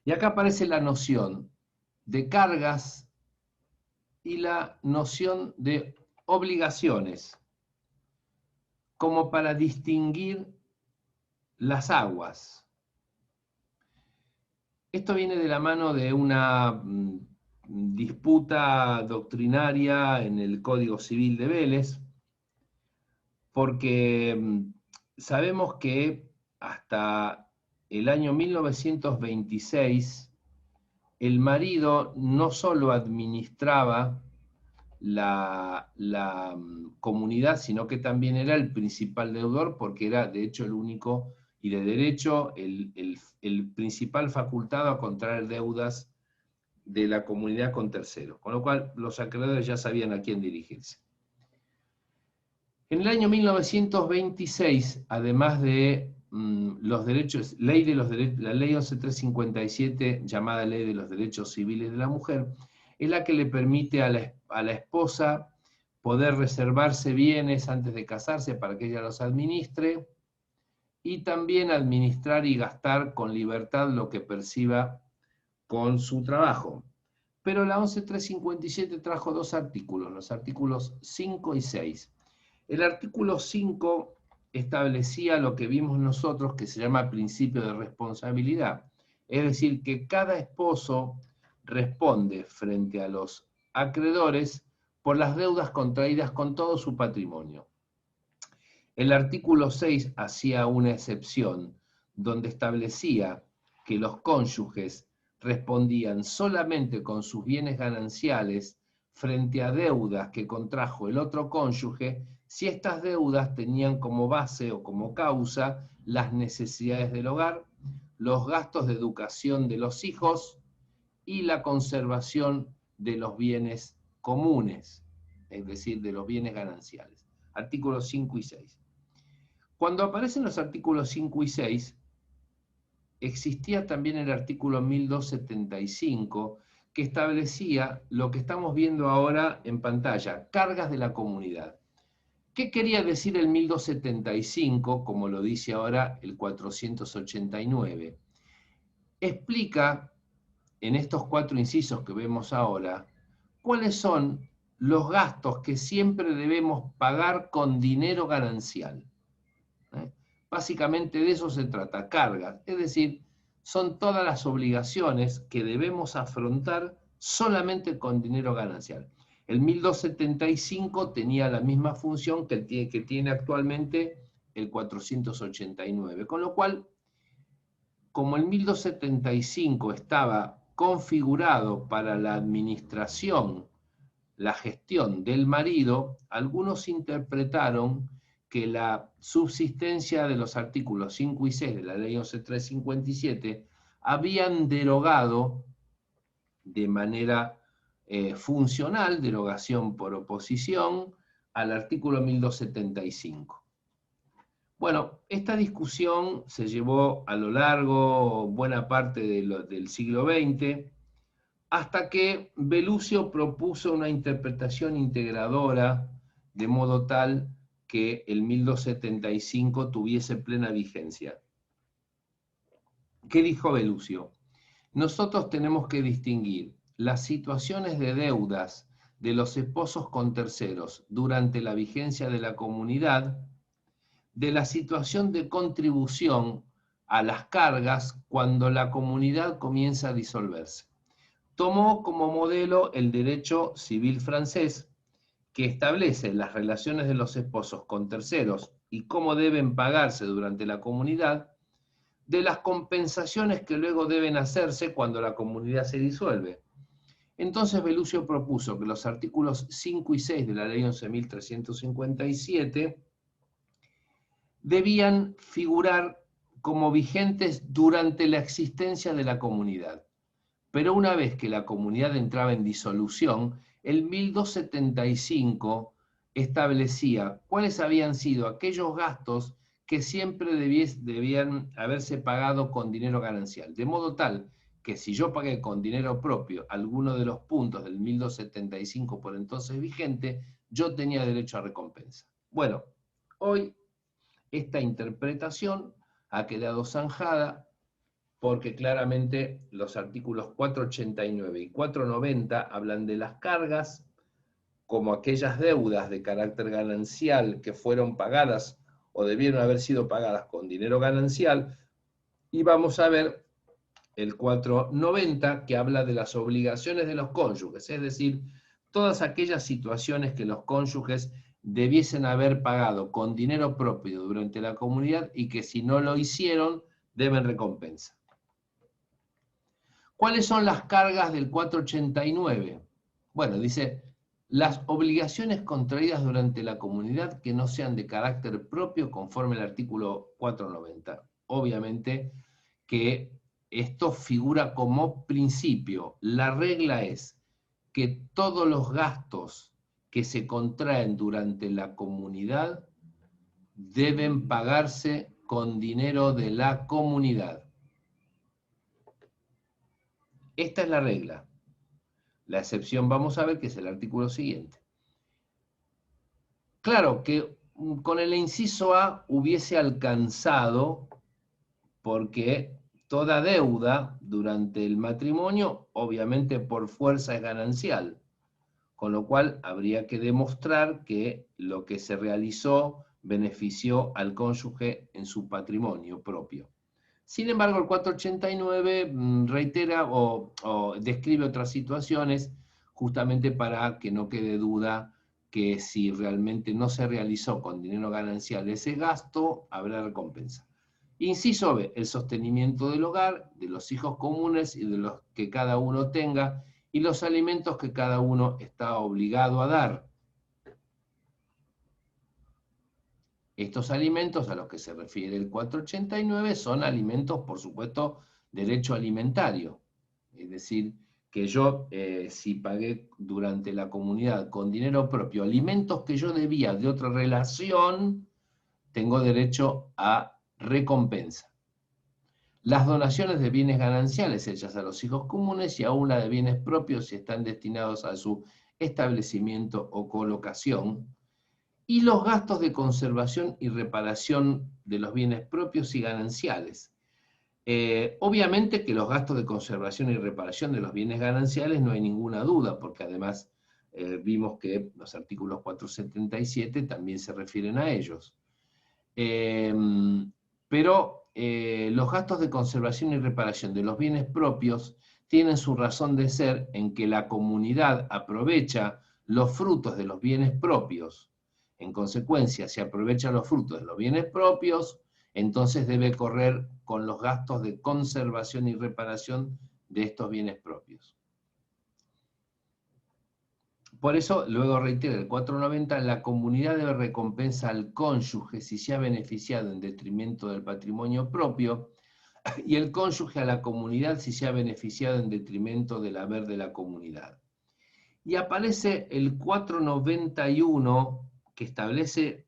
Y acá aparece la noción de cargas y la noción de obligaciones, como para distinguir las aguas. Esto viene de la mano de una disputa doctrinaria en el Código Civil de Vélez, porque sabemos que hasta el año 1926 el marido no solo administraba la comunidad, sino que también era el principal deudor, porque era de hecho el único, y de derecho, el principal facultado a contraer deudas de la comunidad con terceros, con lo cual los acreedores ya sabían a quién dirigirse. En el año 1926, además de los derechos, la ley 11357, llamada Ley de los Derechos Civiles de la Mujer, es la que le permite a la esposa poder reservarse bienes antes de casarse para que ella los administre, y también administrar y gastar con libertad lo que perciba con su trabajo. Pero la 11357 trajo dos artículos, los artículos 5 y 6. El artículo 5 establecía lo que vimos nosotros, que se llama principio de responsabilidad. Es decir, que cada esposo responde frente a los acreedores por las deudas contraídas con todo su patrimonio. El artículo 6 hacía una excepción, donde establecía que los cónyuges respondían solamente con sus bienes gananciales frente a deudas que contrajo el otro cónyuge, si estas deudas tenían como base o como causa las necesidades del hogar, los gastos de educación de los hijos y la conservación de los bienes comunes, es decir, de los bienes gananciales. Artículos 5 y 6. Cuando aparecen los artículos 5 y 6, existía también el artículo 1275, que establecía lo que estamos viendo ahora en pantalla, cargas de la comunidad. ¿Qué quería decir el 1275, como lo dice ahora el 489? Explica, en estos 4 incisos que vemos ahora, cuáles son los gastos que siempre debemos pagar con dinero ganancial. Básicamente de eso se trata, cargas, es decir, son todas las obligaciones que debemos afrontar solamente con dinero ganancial. El 1275 tenía la misma función que tiene actualmente el 489, con lo cual, como el 1275 estaba configurado para la administración, la gestión del marido, algunos interpretaron que la subsistencia de los artículos 5 y 6 de la ley 11357 habían derogado de manera funcional, derogación por oposición, al artículo 1275. Bueno, esta discusión se llevó a lo largo, buena parte del siglo XX, hasta que Velucio propuso una interpretación integradora, de modo tal que el 1275 tuviese plena vigencia. ¿Qué dijo Velucio? Nosotros tenemos que distinguir las situaciones de deudas de los esposos con terceros durante la vigencia de la comunidad de la situación de contribución a las cargas cuando la comunidad comienza a disolverse. Tomó como modelo el derecho civil francés, que establece las relaciones de los esposos con terceros y cómo deben pagarse durante la comunidad, de las compensaciones que luego deben hacerse cuando la comunidad se disuelve. Entonces Velucio propuso que los artículos 5 y 6 de la ley 11.357 debían figurar como vigentes durante la existencia de la comunidad. Pero una vez que la comunidad entraba en disolución, el 1275 establecía cuáles habían sido aquellos gastos que siempre debían haberse pagado con dinero ganancial. De modo tal que si yo pagué con dinero propio alguno de los puntos del 1275 por entonces vigente, yo tenía derecho a recompensa. Bueno, hoy esta interpretación ha quedado zanjada porque claramente los artículos 489 y 490 hablan de las cargas como aquellas deudas de carácter ganancial que fueron pagadas o debieron haber sido pagadas con dinero ganancial, y vamos a ver el 490 que habla de las obligaciones de los cónyuges, es decir, todas aquellas situaciones que los cónyuges debiesen haber pagado con dinero propio durante la comunidad y que si no lo hicieron deben recompensa. ¿Cuáles son las cargas del 489? Bueno, dice, las obligaciones contraídas durante la comunidad que no sean de carácter propio conforme al artículo 490. Obviamente que esto figura como principio. La regla es que todos los gastos que se contraen durante la comunidad deben pagarse con dinero de la comunidad. Esta es la regla. La excepción vamos a ver que es el artículo siguiente. Claro que con el inciso A hubiese alcanzado porque toda deuda durante el matrimonio obviamente por fuerza es ganancial, con lo cual habría que demostrar que lo que se realizó benefició al cónyuge en su patrimonio propio. Sin embargo, el 489 reitera o describe otras situaciones justamente para que no quede duda que si realmente no se realizó con dinero ganancial ese gasto, habrá recompensa. Inciso B, el sostenimiento del hogar, de los hijos comunes y de los que cada uno tenga, y los alimentos que cada uno está obligado a dar. Estos alimentos a los que se refiere el 489 son alimentos, por supuesto, derecho alimentario. Es decir, que yo, si pagué durante la comunidad con dinero propio alimentos que yo debía de otra relación, tengo derecho a recompensa. Las donaciones de bienes gananciales hechas a los hijos comunes y aún la de bienes propios si están destinados a su establecimiento o colocación, y los gastos de conservación y reparación de los bienes propios y gananciales. Obviamente que los gastos de conservación y reparación de los bienes gananciales no hay ninguna duda, porque además vimos que los artículos 477 también se refieren a ellos. Pero los gastos de conservación y reparación de los bienes propios tienen su razón de ser en que la comunidad aprovecha los frutos de los bienes propios. En consecuencia, si aprovecha los frutos de los bienes propios, entonces debe correr con los gastos de conservación y reparación de estos bienes propios. Por eso, luego reitera el 490, la comunidad debe recompensa al cónyuge si se ha beneficiado en detrimento del patrimonio propio, y el cónyuge a la comunidad si se ha beneficiado en detrimento del haber de la comunidad. Y aparece el 491, que establece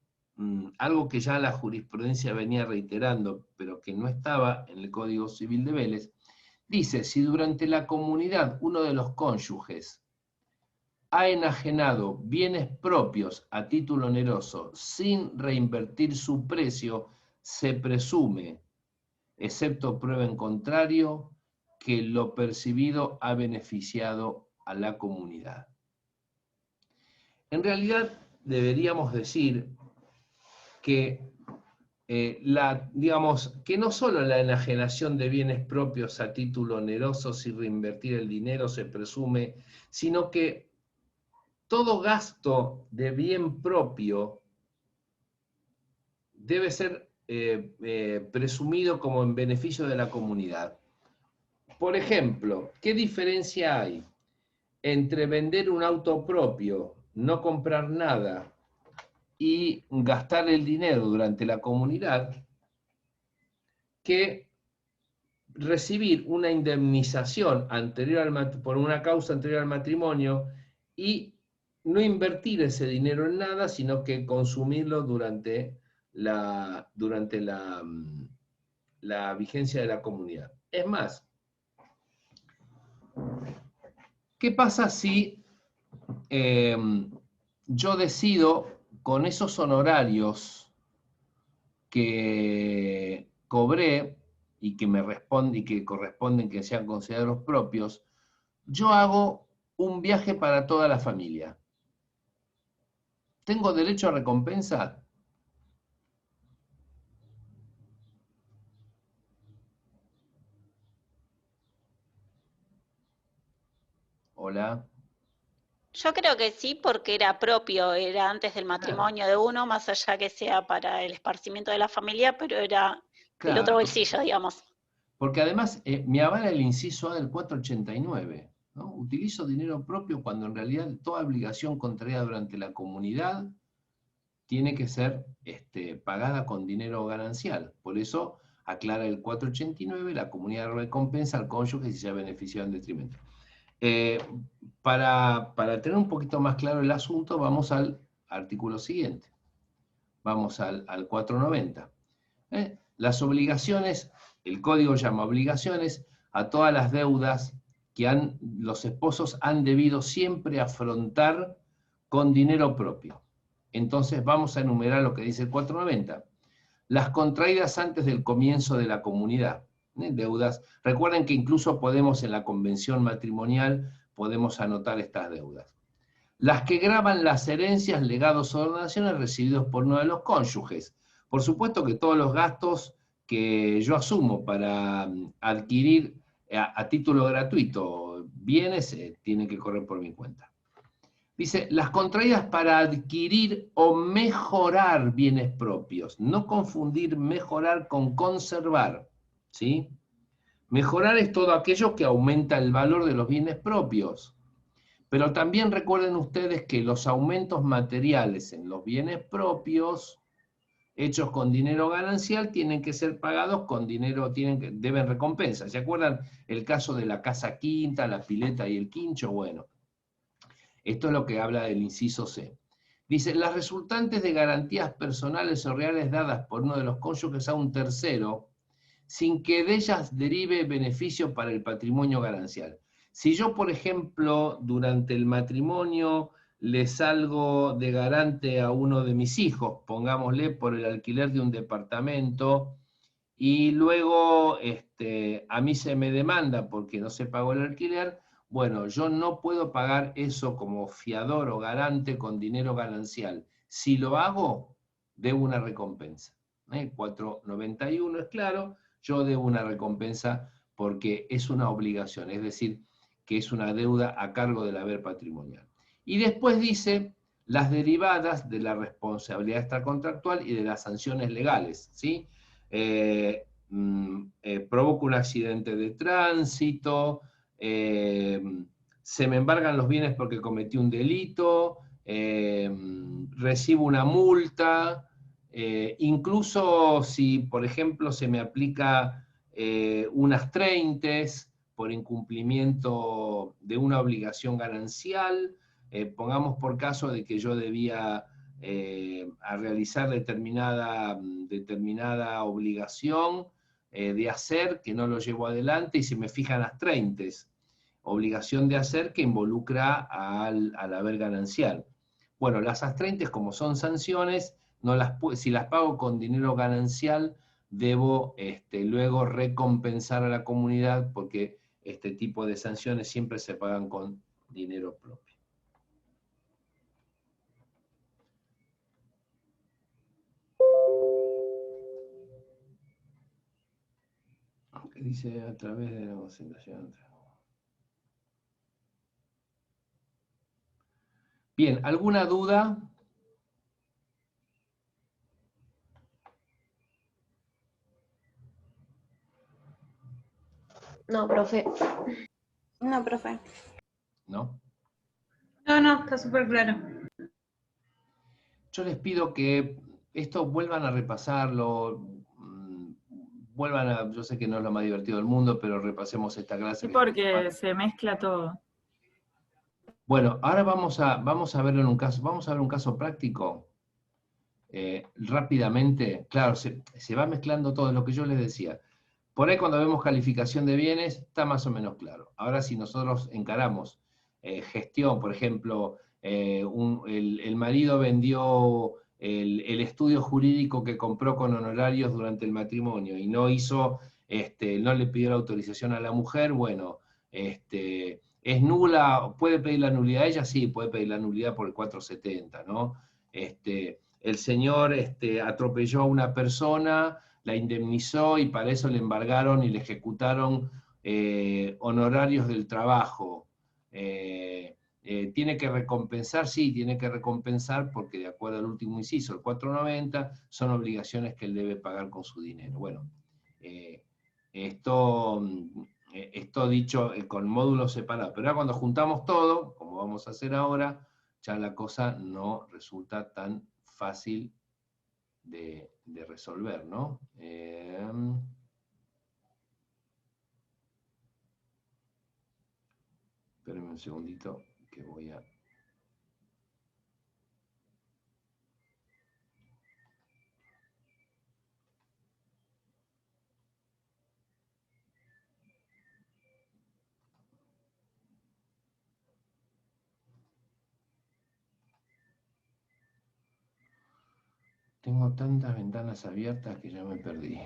algo que ya la jurisprudencia venía reiterando, pero que no estaba en el Código Civil de Vélez. Dice, si durante la comunidad uno de los cónyuges ha enajenado bienes propios a título oneroso sin reinvertir su precio, se presume, excepto prueba en contrario, que lo percibido ha beneficiado a la comunidad. En realidad deberíamos decir que digamos, que no solo la enajenación de bienes propios a título oneroso sin reinvertir el dinero se presume, sino que todo gasto de bien propio debe ser presumido como en beneficio de la comunidad. Por ejemplo, ¿qué diferencia hay entre vender un auto propio, no comprar nada y gastar el dinero durante la comunidad, que recibir una indemnización por una causa anterior al matrimonio y no invertir ese dinero en nada, sino que consumirlo durante la vigencia de la comunidad? Es más, ¿qué pasa si yo decido, con esos honorarios que cobré y que corresponden que sean considerados propios, yo hago un viaje para toda la familia? ¿Tengo derecho a recompensa? Hola. Yo creo que sí, porque era propio, era antes del matrimonio de uno, más allá que sea para el esparcimiento de la familia, pero era del otro Claro, bolsillo, digamos. porque además me avala el inciso A del 489, ¿no? Utilizo dinero propio cuando en realidad toda obligación contraída durante la comunidad tiene que ser pagada con dinero ganancial. Por eso aclara el 489, la comunidad recompensa al cónyuge si se ha beneficiado en detrimento. Para tener un poquito más claro el asunto, vamos al artículo siguiente. Vamos al 490. Las obligaciones, el código llama obligaciones a todas las deudas que los esposos han debido siempre afrontar con dinero propio. Entonces vamos a enumerar lo que dice el 490. Las contraídas antes del comienzo de la comunidad. Deudas. Recuerden que incluso podemos en la convención matrimonial, podemos anotar estas deudas. Las que gravan las herencias, legados o donaciones recibidos por uno de los cónyuges. Por supuesto que todos los gastos que yo asumo para adquirir a título gratuito bienes tienen que correr por mi cuenta. Dice, las contraídas para adquirir o mejorar bienes propios. No confundir mejorar con conservar, ¿sí? Mejorar es todo aquello que aumenta el valor de los bienes propios. Pero también recuerden ustedes que los aumentos materiales en los bienes propios, hechos con dinero ganancial, tienen que ser pagados con dinero, deben recompensa. ¿Se acuerdan el caso de la casa quinta, la pileta y el quincho? Bueno, esto es lo que habla del inciso C. Dice, las resultantes de garantías personales o reales dadas por uno de los cónyuges a un tercero, sin que de ellas derive beneficio para el patrimonio ganancial. Si yo, por ejemplo, durante el matrimonio le salgo de garante a uno de mis hijos, pongámosle por el alquiler de un departamento, y luego a mí se me demanda porque no se pagó el alquiler, bueno, yo no puedo pagar eso como fiador o garante con dinero ganancial. Si lo hago, debo una recompensa. 491 es claro, yo debo una recompensa porque es una obligación, es decir, que es una deuda a cargo del haber patrimonial. Y después dice las derivadas de la responsabilidad extracontractual y de las sanciones legales, ¿sí? Provoco un accidente de tránsito, se me embargan los bienes porque cometí un delito, recibo una multa, incluso si, por ejemplo, se me aplica unas 30 por incumplimiento de una obligación ganancial, pongamos por caso de que yo debía a realizar determinada obligación de hacer, que no lo llevo adelante, y se me fijan las 30, obligación de hacer que involucra al haber ganancial. Bueno, las astreintes, como son sanciones, si las pago con dinero ganancial, debo luego recompensar a la comunidad, porque este tipo de sanciones siempre se pagan con dinero propio. Aunque dice a través de la concentración. Bien, ¿alguna duda? No, profe. No, profe. ¿No? No, está súper claro. Yo les pido que esto vuelvan a repasarlo, yo sé que no es lo más divertido del mundo, pero repasemos esta clase. Sí, porque se mezcla todo. Bueno, ahora vamos a verlo en un caso, vamos a ver un caso práctico. Rápidamente, claro, se va mezclando todo lo que yo les decía. Por ahí cuando vemos calificación de bienes, está más o menos claro. Ahora si nosotros encaramos gestión, por ejemplo, el marido vendió el estudio jurídico que compró con honorarios durante el matrimonio y no no le pidió la autorización a la mujer, bueno, ¿es nula? ¿Puede pedir la nulidad ella? Sí, puede pedir la nulidad por el 470, ¿no? El señor atropelló a una persona, la indemnizó y para eso le embargaron y le ejecutaron honorarios del trabajo. ¿Tiene que recompensar? Sí, tiene que recompensar porque de acuerdo al último inciso, el 490, son obligaciones que él debe pagar con su dinero. Bueno, esto dicho con módulos separados, pero ahora cuando juntamos todo, como vamos a hacer ahora, ya la cosa no resulta tan fácil de resolver, ¿no? Espérenme un segundito que voy a... Tengo tantas ventanas abiertas que ya me perdí.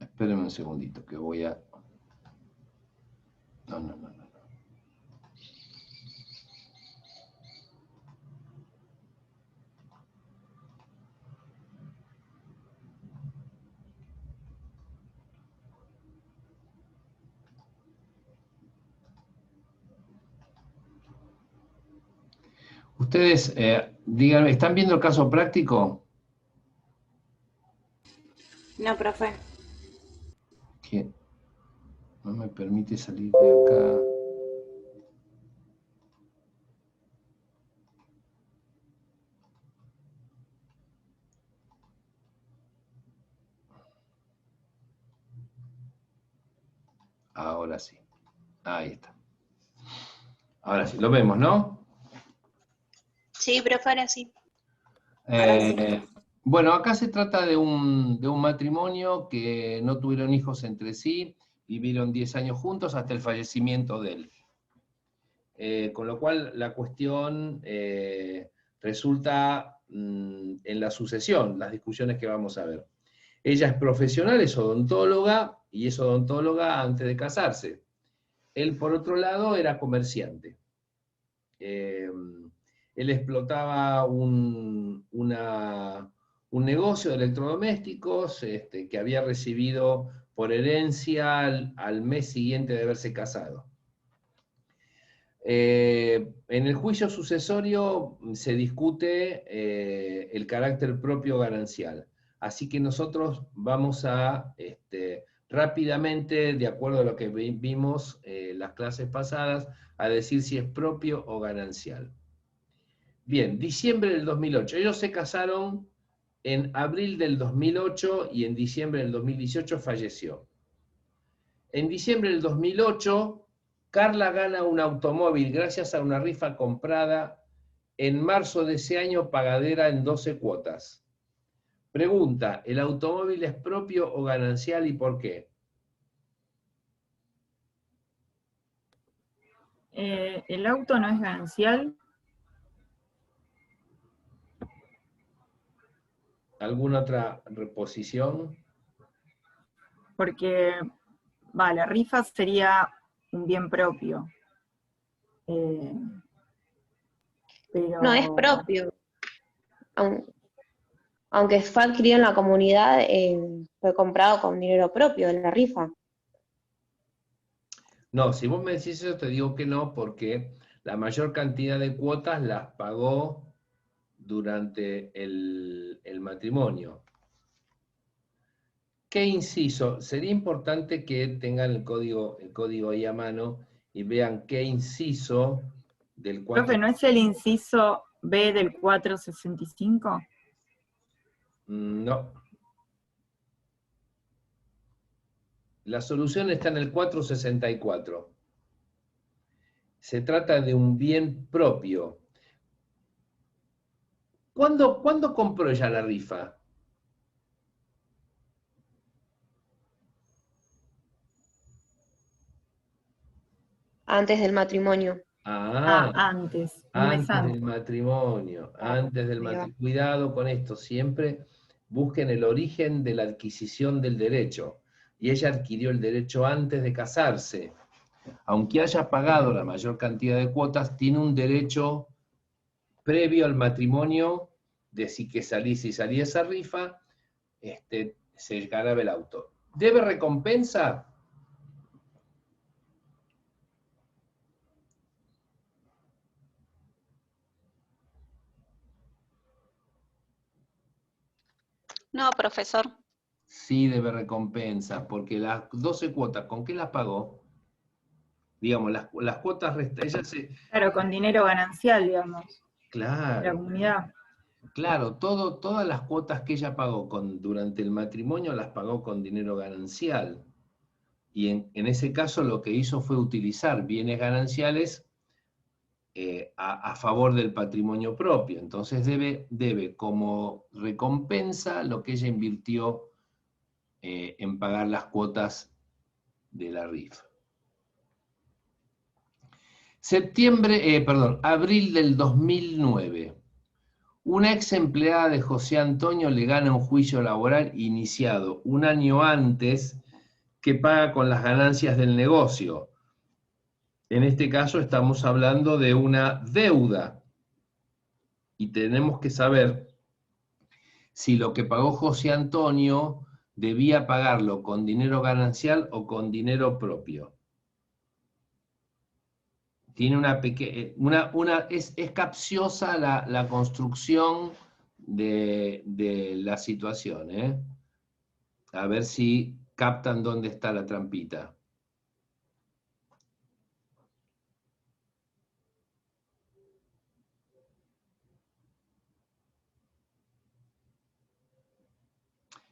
Espérenme un segundito que voy a... No. Ustedes, díganme, ¿están viendo el caso práctico? No, profe. Que no me permite salir de acá. Ahora sí. Ahí está. Ahora sí, lo vemos, ¿no? Sí, profe, ahora sí. Bueno, acá se trata de un matrimonio que no tuvieron hijos entre sí, vivieron 10 años juntos hasta el fallecimiento de él. Con lo cual la cuestión resulta en la sucesión, las discusiones que vamos a ver. Ella es profesional, es odontóloga, y es odontóloga antes de casarse. Él, por otro lado, era comerciante. Él explotaba un negocio de electrodomésticos que había recibido por herencia al mes siguiente de haberse casado. En el juicio sucesorio se discute el carácter propio ganancial. Así que nosotros vamos a rápidamente, de acuerdo a lo que vimos las clases pasadas, a decir si es propio o ganancial. Bien, diciembre del 2008. Ellos se casaron en abril del 2008 y en diciembre del 2018 falleció. En diciembre del 2008, Carla gana un automóvil gracias a una rifa comprada en marzo de ese año, pagadera en 12 cuotas. Pregunta, ¿el automóvil es propio o ganancial y por qué? El auto no es ganancial. ¿Alguna otra reposición? Porque, la rifa sería un bien propio. Pero No, es propio. Aunque fue adquirido en la comunidad, fue comprado con dinero propio de la rifa. No, si vos me decís eso, te digo que no, porque la mayor cantidad de cuotas las pagó durante el matrimonio. ¿Qué inciso? Sería importante que tengan el código ahí a mano y vean qué inciso del 4. Profe, ¿no es el inciso B del 465? No. La solución está en el 464. Se trata de un bien propio. ¿Cuándo compró ella la rifa? Antes del matrimonio. Antes, un mes Antes del antes. matrimonio, antes del Ahí va. matrimonio. Cuidado con esto, siempre busquen el origen de la adquisición del derecho. Y ella adquirió el derecho antes de casarse. Aunque haya pagado la mayor cantidad de cuotas, tiene un derecho previo al matrimonio de si salía esa rifa, se ganaba el auto. ¿Debe recompensa? No, profesor. Sí, debe recompensa, porque las 12 cuotas, ¿con qué las pagó? Digamos, las cuotas ella Claro, con dinero ganancial, digamos, de la Claro, comunidad. claro, todas las cuotas que ella pagó durante el matrimonio las pagó con dinero ganancial. Y en ese caso lo que hizo fue utilizar bienes gananciales a favor del patrimonio propio. Entonces debe como recompensa lo que ella invirtió en pagar las cuotas de la rifa. Abril del 2009. Una ex empleada de José Antonio le gana un juicio laboral iniciado un año antes que paga con las ganancias del negocio. En este caso estamos hablando de una deuda y tenemos que saber si lo que pagó José Antonio debía pagarlo con dinero ganancial o con dinero propio. Tiene es capciosa la construcción de la situación, ¿eh? A ver si captan dónde está la trampita.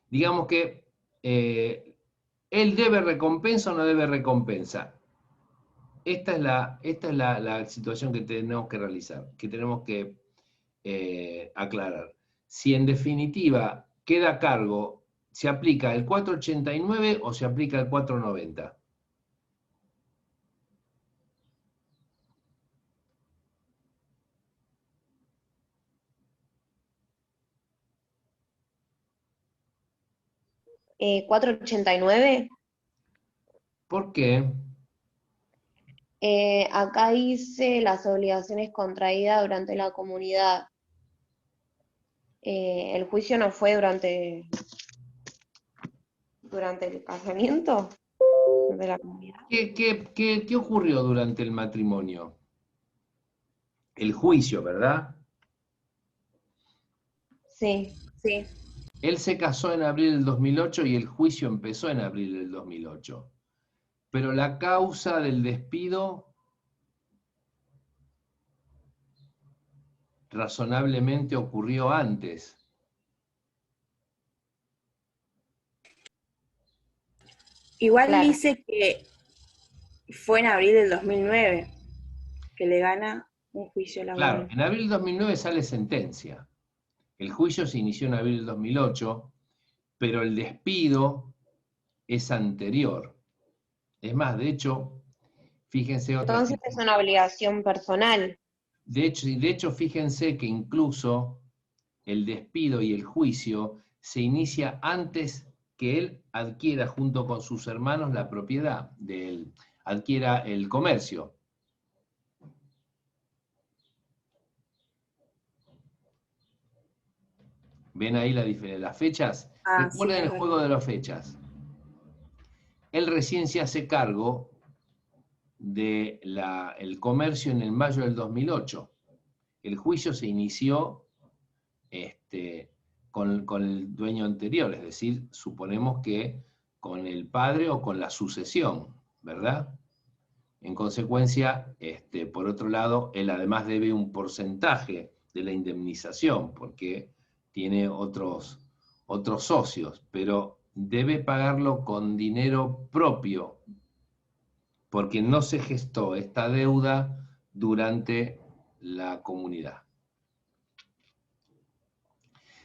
Digamos que él debe recompensa o no debe recompensa. Esta es la situación que tenemos que realizar, que tenemos que aclarar. Si en definitiva queda a cargo, ¿se aplica el 489 o se aplica el 490? ¿489? ¿Por qué? Acá dice las obligaciones contraídas durante la comunidad. El juicio no fue durante el casamiento de la comunidad. ¿Qué ocurrió durante el matrimonio? El juicio, ¿verdad? Sí, sí. Él se casó en abril del 2008 y el juicio empezó en abril del 2008. Pero la causa del despido, razonablemente ocurrió antes. Igual Claro. dice que fue en abril del 2009 que le gana un juicio Claro, laboral. en abril del 2009 sale sentencia. El juicio se inició en abril del 2008, pero el despido es anterior. Es más, de hecho, fíjense otra Entonces es situación. una obligación personal. De hecho, fíjense que incluso el despido y el juicio se inicia antes que él adquiera junto con sus hermanos la propiedad, adquiera el comercio. ¿Ven ahí la diferencia? Las fechas, Ah, sí, recuerden es el verdad. juego de las fechas. Él recién se hace cargo del comercio en el mayo del 2008. El juicio se inició con el dueño anterior, es decir, suponemos que con el padre o con la sucesión, ¿verdad? En consecuencia, por otro lado, él además debe un porcentaje de la indemnización, porque tiene otros socios, pero debe pagarlo con dinero propio, porque no se gestó esta deuda durante la comunidad.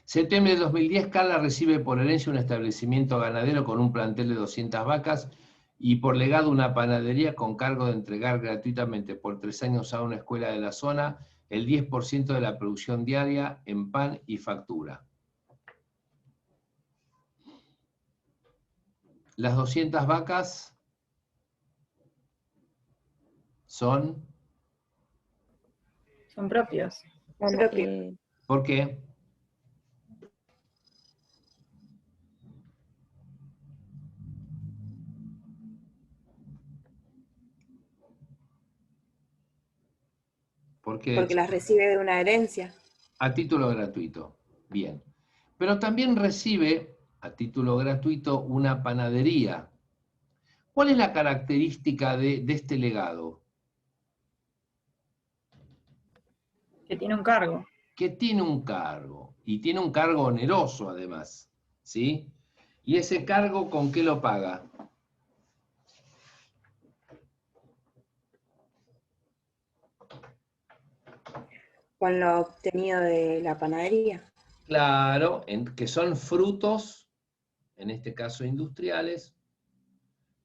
Septiembre de 2010, Carla recibe por herencia un establecimiento ganadero con un plantel de 200 vacas y por legado una panadería con cargo de entregar gratuitamente por 3 años a una escuela de la zona el 10% de la producción diaria en pan y factura. Las 200 vacas son... Son propios. Bueno, Propio. ¿Por qué? Porque las recibe de una herencia. A título gratuito. Bien. Pero también recibe a título gratuito una panadería. ¿Cuál es la característica de este legado? Que tiene un cargo. Que tiene un cargo, y tiene un cargo oneroso además, ¿sí? ¿Y ese cargo con qué lo paga? Con lo obtenido de la panadería. Claro, que son frutos, en este caso industriales,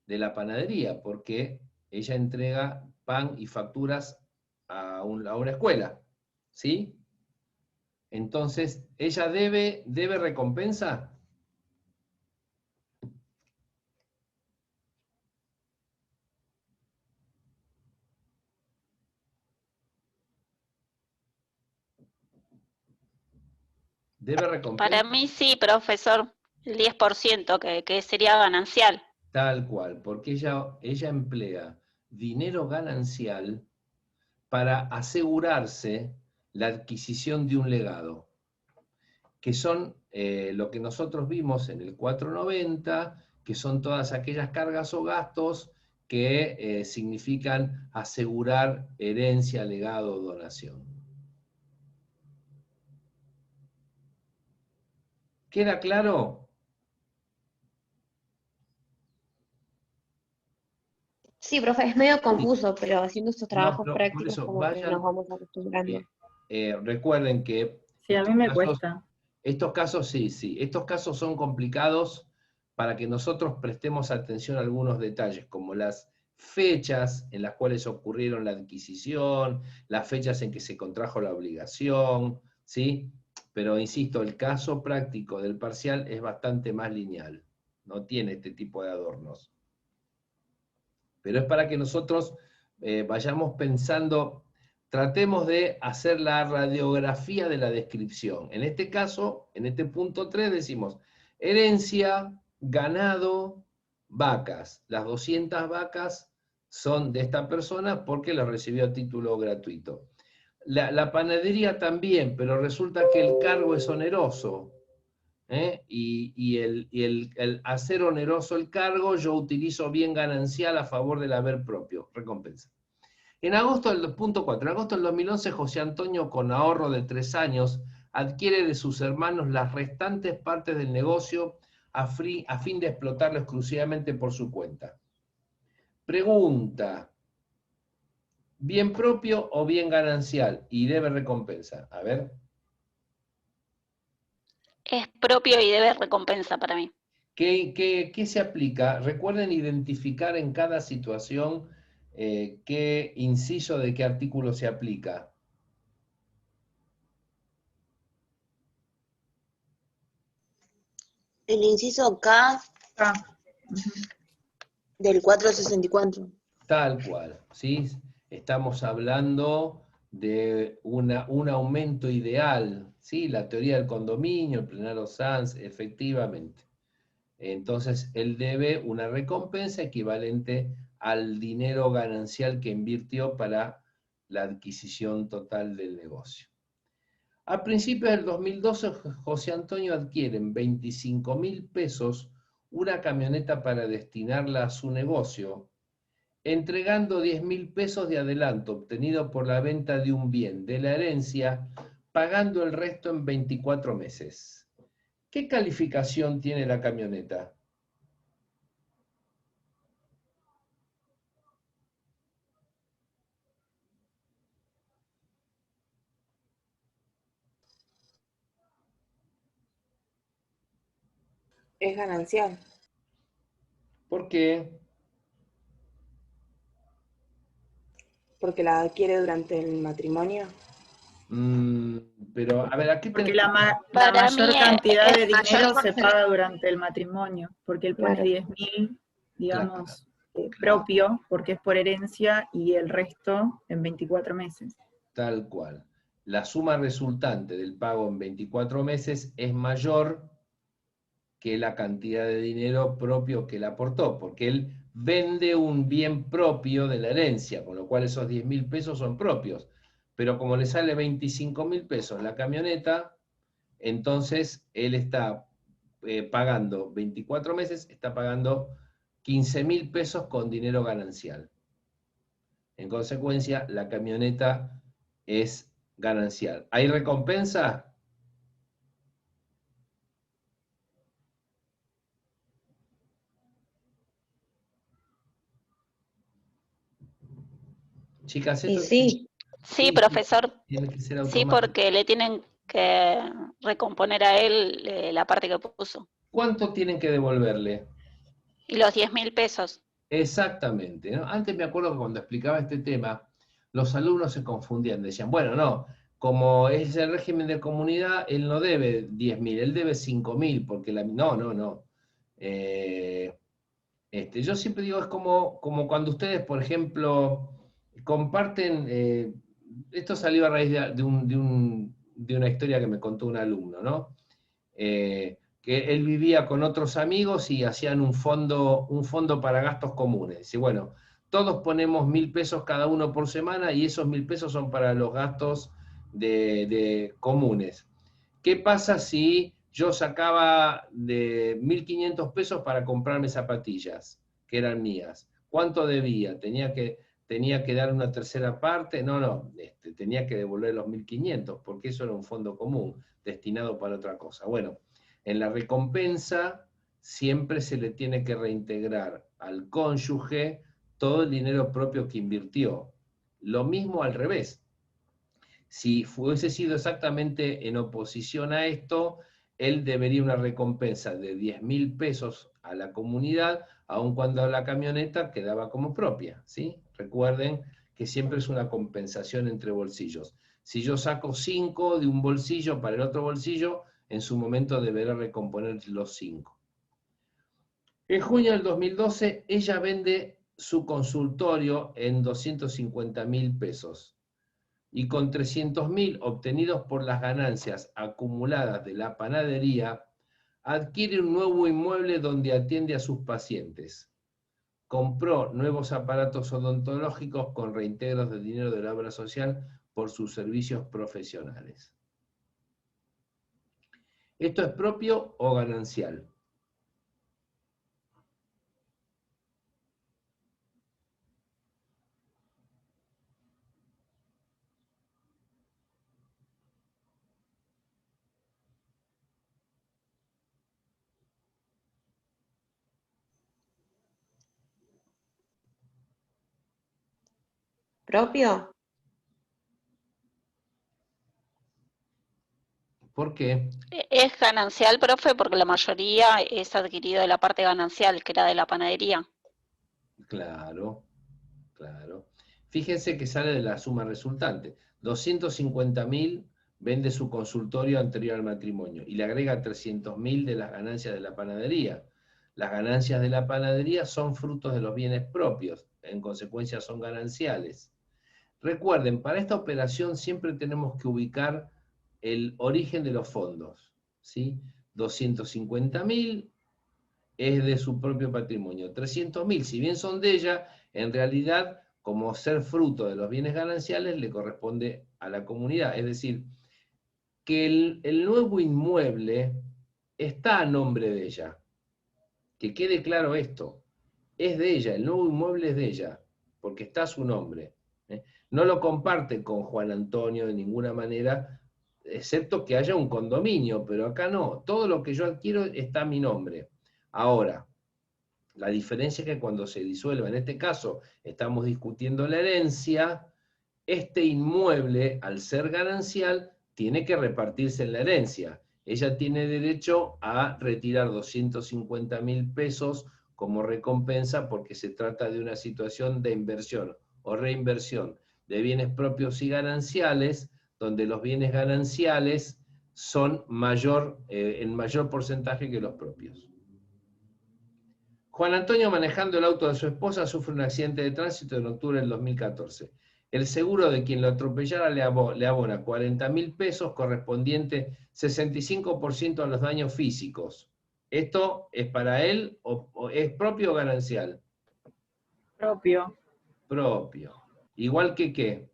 de la panadería, porque ella entrega pan y facturas a una escuela, ¿sí? Entonces, ¿ella debe recompensa? ¿Debe recompensa? Para mí sí, profesor, el 10% que sería ganancial. Tal cual, porque ella emplea dinero ganancial para asegurarse la adquisición de un legado, que son lo que nosotros vimos en el 490, que son todas aquellas cargas o gastos que significan asegurar herencia, legado o donación. ¿Queda claro? sí, profe, es medio confuso, pero haciendo estos No, trabajos pero por prácticos eso como que nos vamos acostumbrando. recuerden que Sí, a mí me cuesta. estos casos sí, estos casos son complicados para que nosotros prestemos atención a algunos detalles, como las fechas en las cuales ocurrieron la adquisición, las fechas en que se contrajo la obligación, ¿sí? Pero insisto, el caso práctico del parcial es bastante más lineal, no tiene este tipo de adornos. Pero es para que nosotros vayamos pensando, tratemos de hacer la radiografía de la descripción. En este caso, en este punto 3 decimos, herencia, ganado, vacas. Las 200 vacas son de esta persona porque las recibió a título gratuito. La panadería también, pero resulta que el cargo es oneroso. Y el hacer oneroso el cargo, yo utilizo bien ganancial a favor del haber propio, recompensa. En agosto del punto 4, en agosto del 2011, José Antonio, con ahorro de 3 años, adquiere de sus hermanos las restantes partes del negocio a fin de explotarlo exclusivamente por su cuenta. Pregunta, ¿bien propio o bien ganancial? Y debe recompensa. A ver. Es propio y debe recompensa para mí. ¿Qué se aplica? Recuerden identificar en cada situación qué inciso de qué artículo se aplica. El inciso K Ah, ujú. del 464. Tal cual, ¿sí? Estamos hablando de un aumento ideal, ¿sí? La teoría del condominio, el plenario Sanz, efectivamente. Entonces, él debe una recompensa equivalente al dinero ganancial que invirtió para la adquisición total del negocio. A principios del 2012, José Antonio adquiere en 25.000 pesos una camioneta para destinarla a su negocio, entregando 10.000 pesos de adelanto obtenido por la venta de un bien de la herencia, pagando el resto en 24 meses. ¿Qué calificación tiene la camioneta? Es ganancial. ¿Por qué? Porque la adquiere durante el matrimonio. Pero, a ver, aquí Porque tenés... la Para mayor mí cantidad de es dinero se paga durante el matrimonio, porque él pone Claro. 10.000, Claro, digamos, claro. propio, porque es por herencia, y el resto en 24 meses. Tal cual. La suma resultante del pago en 24 meses es mayor que la cantidad de dinero propio que él aportó, porque él vende un bien propio de la herencia, con lo cual esos 10.000 pesos son propios. Pero como le sale 25.000 pesos la camioneta, entonces él está pagando 24 meses, está pagando 15.000 pesos con dinero ganancial. En consecuencia, la camioneta es ganancial. ¿Hay recompensa? Chicas, Y esto sí, Sí, profesor, tiene que ser sí, automático. porque le tienen que recomponer a él la parte que puso. ¿Cuánto tienen que devolverle? Y los 10.000 pesos. Exactamente, ¿no? Antes me acuerdo que cuando explicaba este tema, los alumnos se confundían, decían, bueno, no, como es el régimen de comunidad, él no debe 10.000, él debe 5.000, porque la... No, no, no. Yo siempre digo, es como cuando ustedes, por ejemplo, comparten, esto salió a raíz de una historia que me contó un alumno, ¿no? Que él vivía con otros amigos y hacían un fondo para gastos comunes. Y bueno, todos ponemos 1.000 pesos cada uno por semana y esos 1.000 pesos son para los gastos de comunes. ¿Qué pasa si yo sacaba de 1.500 pesos para comprarme zapatillas, que eran mías? ¿Cuánto debía? ¿Tenía que dar una tercera parte? No, tenía que devolver los 1.500, porque eso era un fondo común, destinado para otra cosa. Bueno, en la recompensa siempre se le tiene que reintegrar al cónyuge todo el dinero propio que invirtió. Lo mismo al revés. Si fuese sido exactamente en oposición a esto, él debería una recompensa de 10.000 pesos a la comunidad, aun cuando la camioneta quedaba como propia, ¿sí? Recuerden que siempre es una compensación entre bolsillos. Si yo saco 5 de un bolsillo para el otro bolsillo, en su momento deberá recomponer los 5. En junio del 2012, ella vende su consultorio en 250.000 pesos. Y con 300.000 obtenidos por las ganancias acumuladas de la panadería, adquiere un nuevo inmueble donde atiende a sus pacientes. Compró nuevos aparatos odontológicos con reintegros de dinero de la obra social por sus servicios profesionales. ¿Esto es propio o ganancial? propio. ¿Por qué? Es ganancial, profe, porque la mayoría es adquirido de la parte ganancial, que era de la panadería. Claro, claro. Fíjense que sale de la suma resultante. 250.000 vende su consultorio anterior al matrimonio y le agrega 300.000 de las ganancias de la panadería. Las ganancias de la panadería son frutos de los bienes propios, en consecuencia son gananciales. Recuerden, para esta operación siempre tenemos que ubicar el origen de los fondos, ¿sí? 250.000 es de su propio patrimonio. 300.000, si bien son de ella, en realidad, como ser fruto de los bienes gananciales, le corresponde a la comunidad. Es decir, que el nuevo inmueble está a nombre de ella. Que quede claro esto. Es de ella, el nuevo inmueble es de ella, porque está a su nombre. No lo comparte con Juan Antonio de ninguna manera, excepto que haya un condominio, pero acá no. Todo lo que yo adquiero está a mi nombre. Ahora, la diferencia es que cuando se disuelva, en este caso estamos discutiendo la herencia, este inmueble, al ser ganancial, tiene que repartirse en la herencia. Ella tiene derecho a retirar 250.000 pesos como recompensa porque se trata de una situación de inversión o reinversión de bienes propios y gananciales, donde los bienes gananciales son en mayor porcentaje que los propios. Juan Antonio, manejando el auto de su esposa, sufre un accidente de tránsito en octubre del 2014. El seguro de quien lo atropellara le abona 40.000 pesos, correspondiente 65% a los daños físicos. ¿Esto es para él o es propio o ganancial? Propio. Propio. ¿Igual que qué?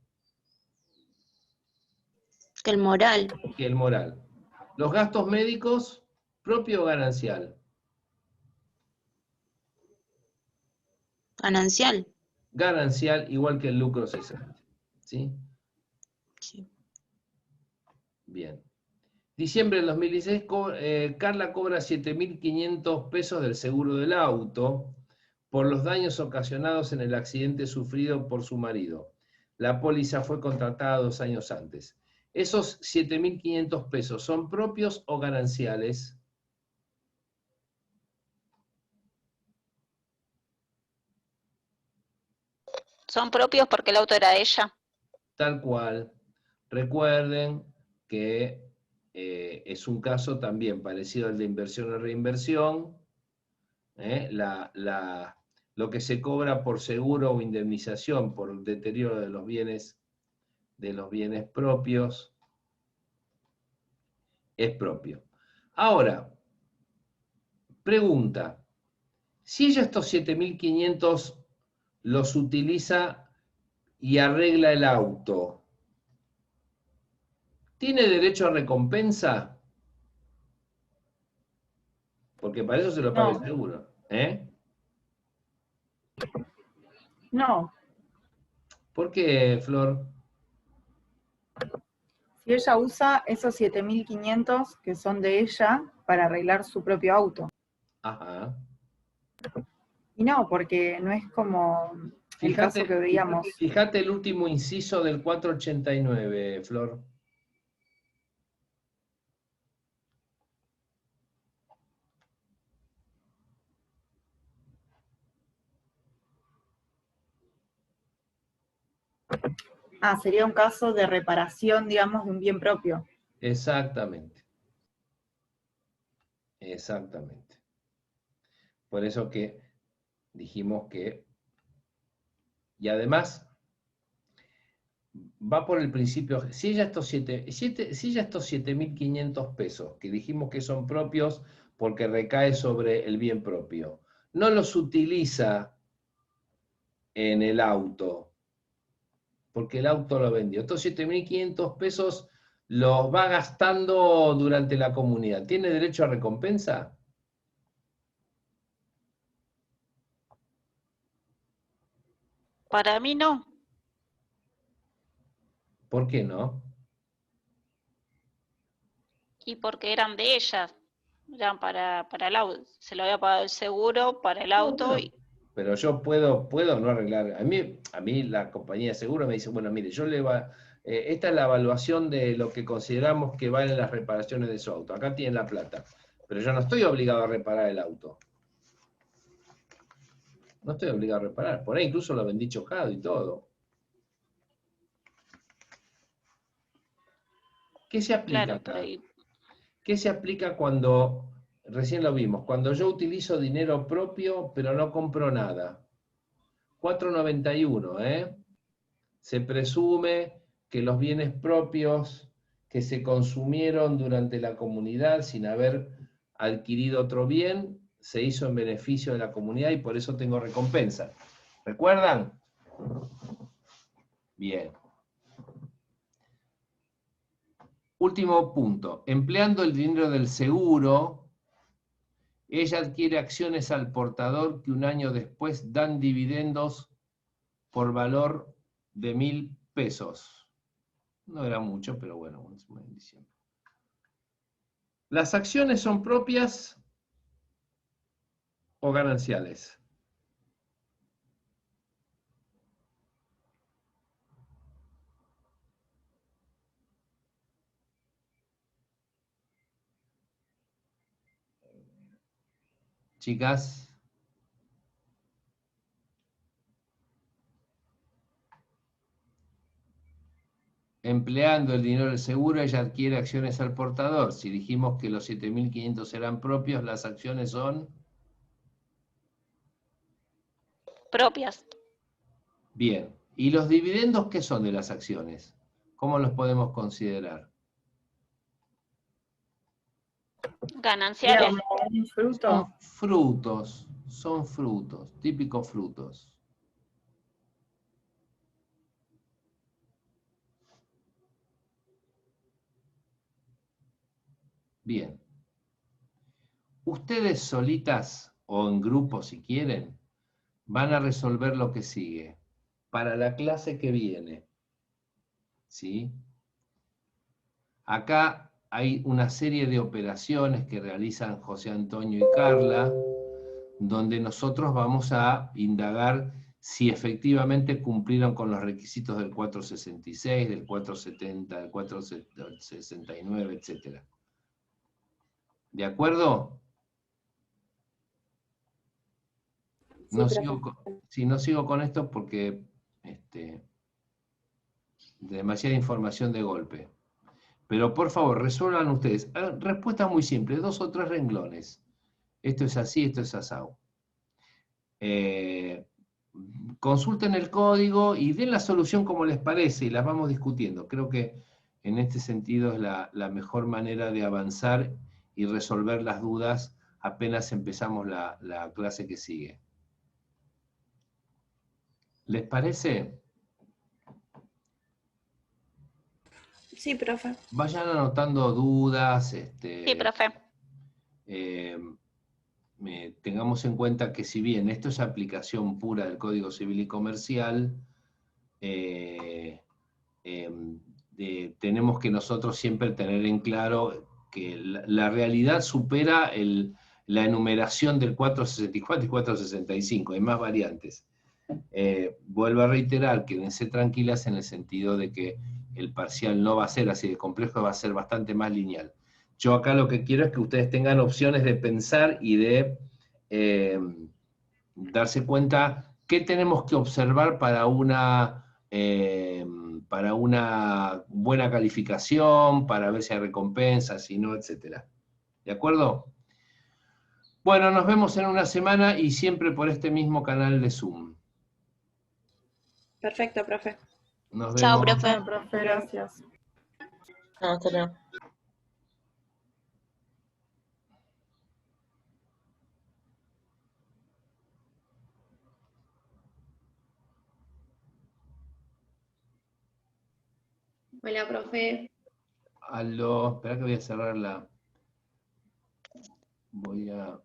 Que el moral. Que el moral. Los gastos médicos, propio o ganancial. Ganancial. Ganancial, igual que el lucro cesante. ¿Sí? Sí. Bien. Diciembre del 2016, Carla cobra 7.500 pesos del seguro del auto por los daños ocasionados en el accidente sufrido por su marido. La póliza fue contratada 2 años antes. ¿Esos 7.500 pesos son propios o gananciales? Son propios porque el auto era de ella. Tal cual. Recuerden que es un caso también parecido al de inversión o reinversión. Lo que se cobra por seguro o indemnización por el deterioro de los bienes propios es propio. Ahora, pregunta, si ella estos 7.500 los utiliza y arregla el auto, ¿tiene derecho a recompensa? Porque para eso se lo paga el seguro. No, ¿Por qué, Flor? si ella usa esos 7.500 que son de ella para arreglar su propio auto. Ajá. Y no, porque no es como el caso que veíamos. Fíjate el último inciso del 489, Flor. Ah, sería un caso de reparación, digamos, de un bien propio. Exactamente. Exactamente. Por eso que dijimos que... Y además, va por el principio, si ella estos 7.500 pesos, que dijimos que son propios porque recae sobre el bien propio, no los utiliza en el auto, porque el auto lo vendió. Estos 7.500 pesos los va gastando durante la comunidad. ¿Tiene derecho a recompensa? Para mí no. ¿Por qué no? Y porque eran de ella. Eran para el auto. Se lo había pagado el seguro para el auto. Bueno, Pero yo puedo no arreglar. A mí la compañía de seguro me dice, bueno, mire, esta es la evaluación de lo que consideramos que valen las reparaciones de su auto. Acá tienen la plata. Pero yo no estoy obligado a reparar el auto. No estoy obligado a reparar. Por ahí incluso lo vendí chocado y todo. ¿Qué se aplica Claro, por acá? ahí. ¿Qué se aplica cuando, recién lo vimos, cuando yo utilizo dinero propio pero no compro nada? 491, ¿eh? Se presume que los bienes propios que se consumieron durante la comunidad sin haber adquirido otro bien, se hizo en beneficio de la comunidad y por eso tengo recompensa. ¿Recuerdan? Bien. Último punto. Empleando el dinero del seguro, ella adquiere acciones al portador que un año después dan dividendos por valor de 1.000 pesos. No era mucho, pero bueno, es una bendición. ¿Las acciones son propias o gananciales? Chicas. Empleando el dinero del seguro, ella adquiere acciones al portador. Si dijimos que los 7.500 eran propios, las acciones son Propias. bien. ¿Y los dividendos qué son de las acciones? ¿Cómo los podemos considerar? Gananciales. Un fruto. Son frutos, típicos frutos. Bien. Ustedes solitas o en grupo si quieren, van a resolver lo que sigue para la clase que viene. ¿Sí? Acá hay una serie de operaciones que realizan José Antonio y Carla, donde nosotros vamos a indagar si efectivamente cumplieron con los requisitos del 466, del 470, del 469, etc. ¿De acuerdo? No sigo con esto porque demasiada información de golpe. Pero por favor, resuelvan ustedes. Respuesta muy simple, 2 o 3 renglones. Esto es así, esto es asado. Consulten el código y den la solución como les parece y las vamos discutiendo. Creo que en este sentido es la mejor manera de avanzar y resolver las dudas apenas empezamos la clase que sigue. ¿Les parece? Sí, profe. Vayan anotando dudas. Sí, profe. Tengamos en cuenta que si bien esto es aplicación pura del Código Civil y Comercial, tenemos que nosotros siempre tener en claro que la realidad supera la enumeración del 464 y 465, hay más variantes. Vuelvo a reiterar, quédense tranquilas en el sentido de que el parcial no va a ser así de complejo, va a ser bastante más lineal. Yo acá lo que quiero es que ustedes tengan opciones de pensar y de darse cuenta qué tenemos que observar para una buena calificación, para ver si hay recompensas, si no, etc. ¿De acuerdo? Bueno, nos vemos en una semana y siempre por este mismo canal de Zoom. Perfecto, profe. Nos Chao, vemos. profe. Bueno, profe, gracias. No, hasta luego. Hola, profe. Aló, espera que voy a cerrar la... Voy a...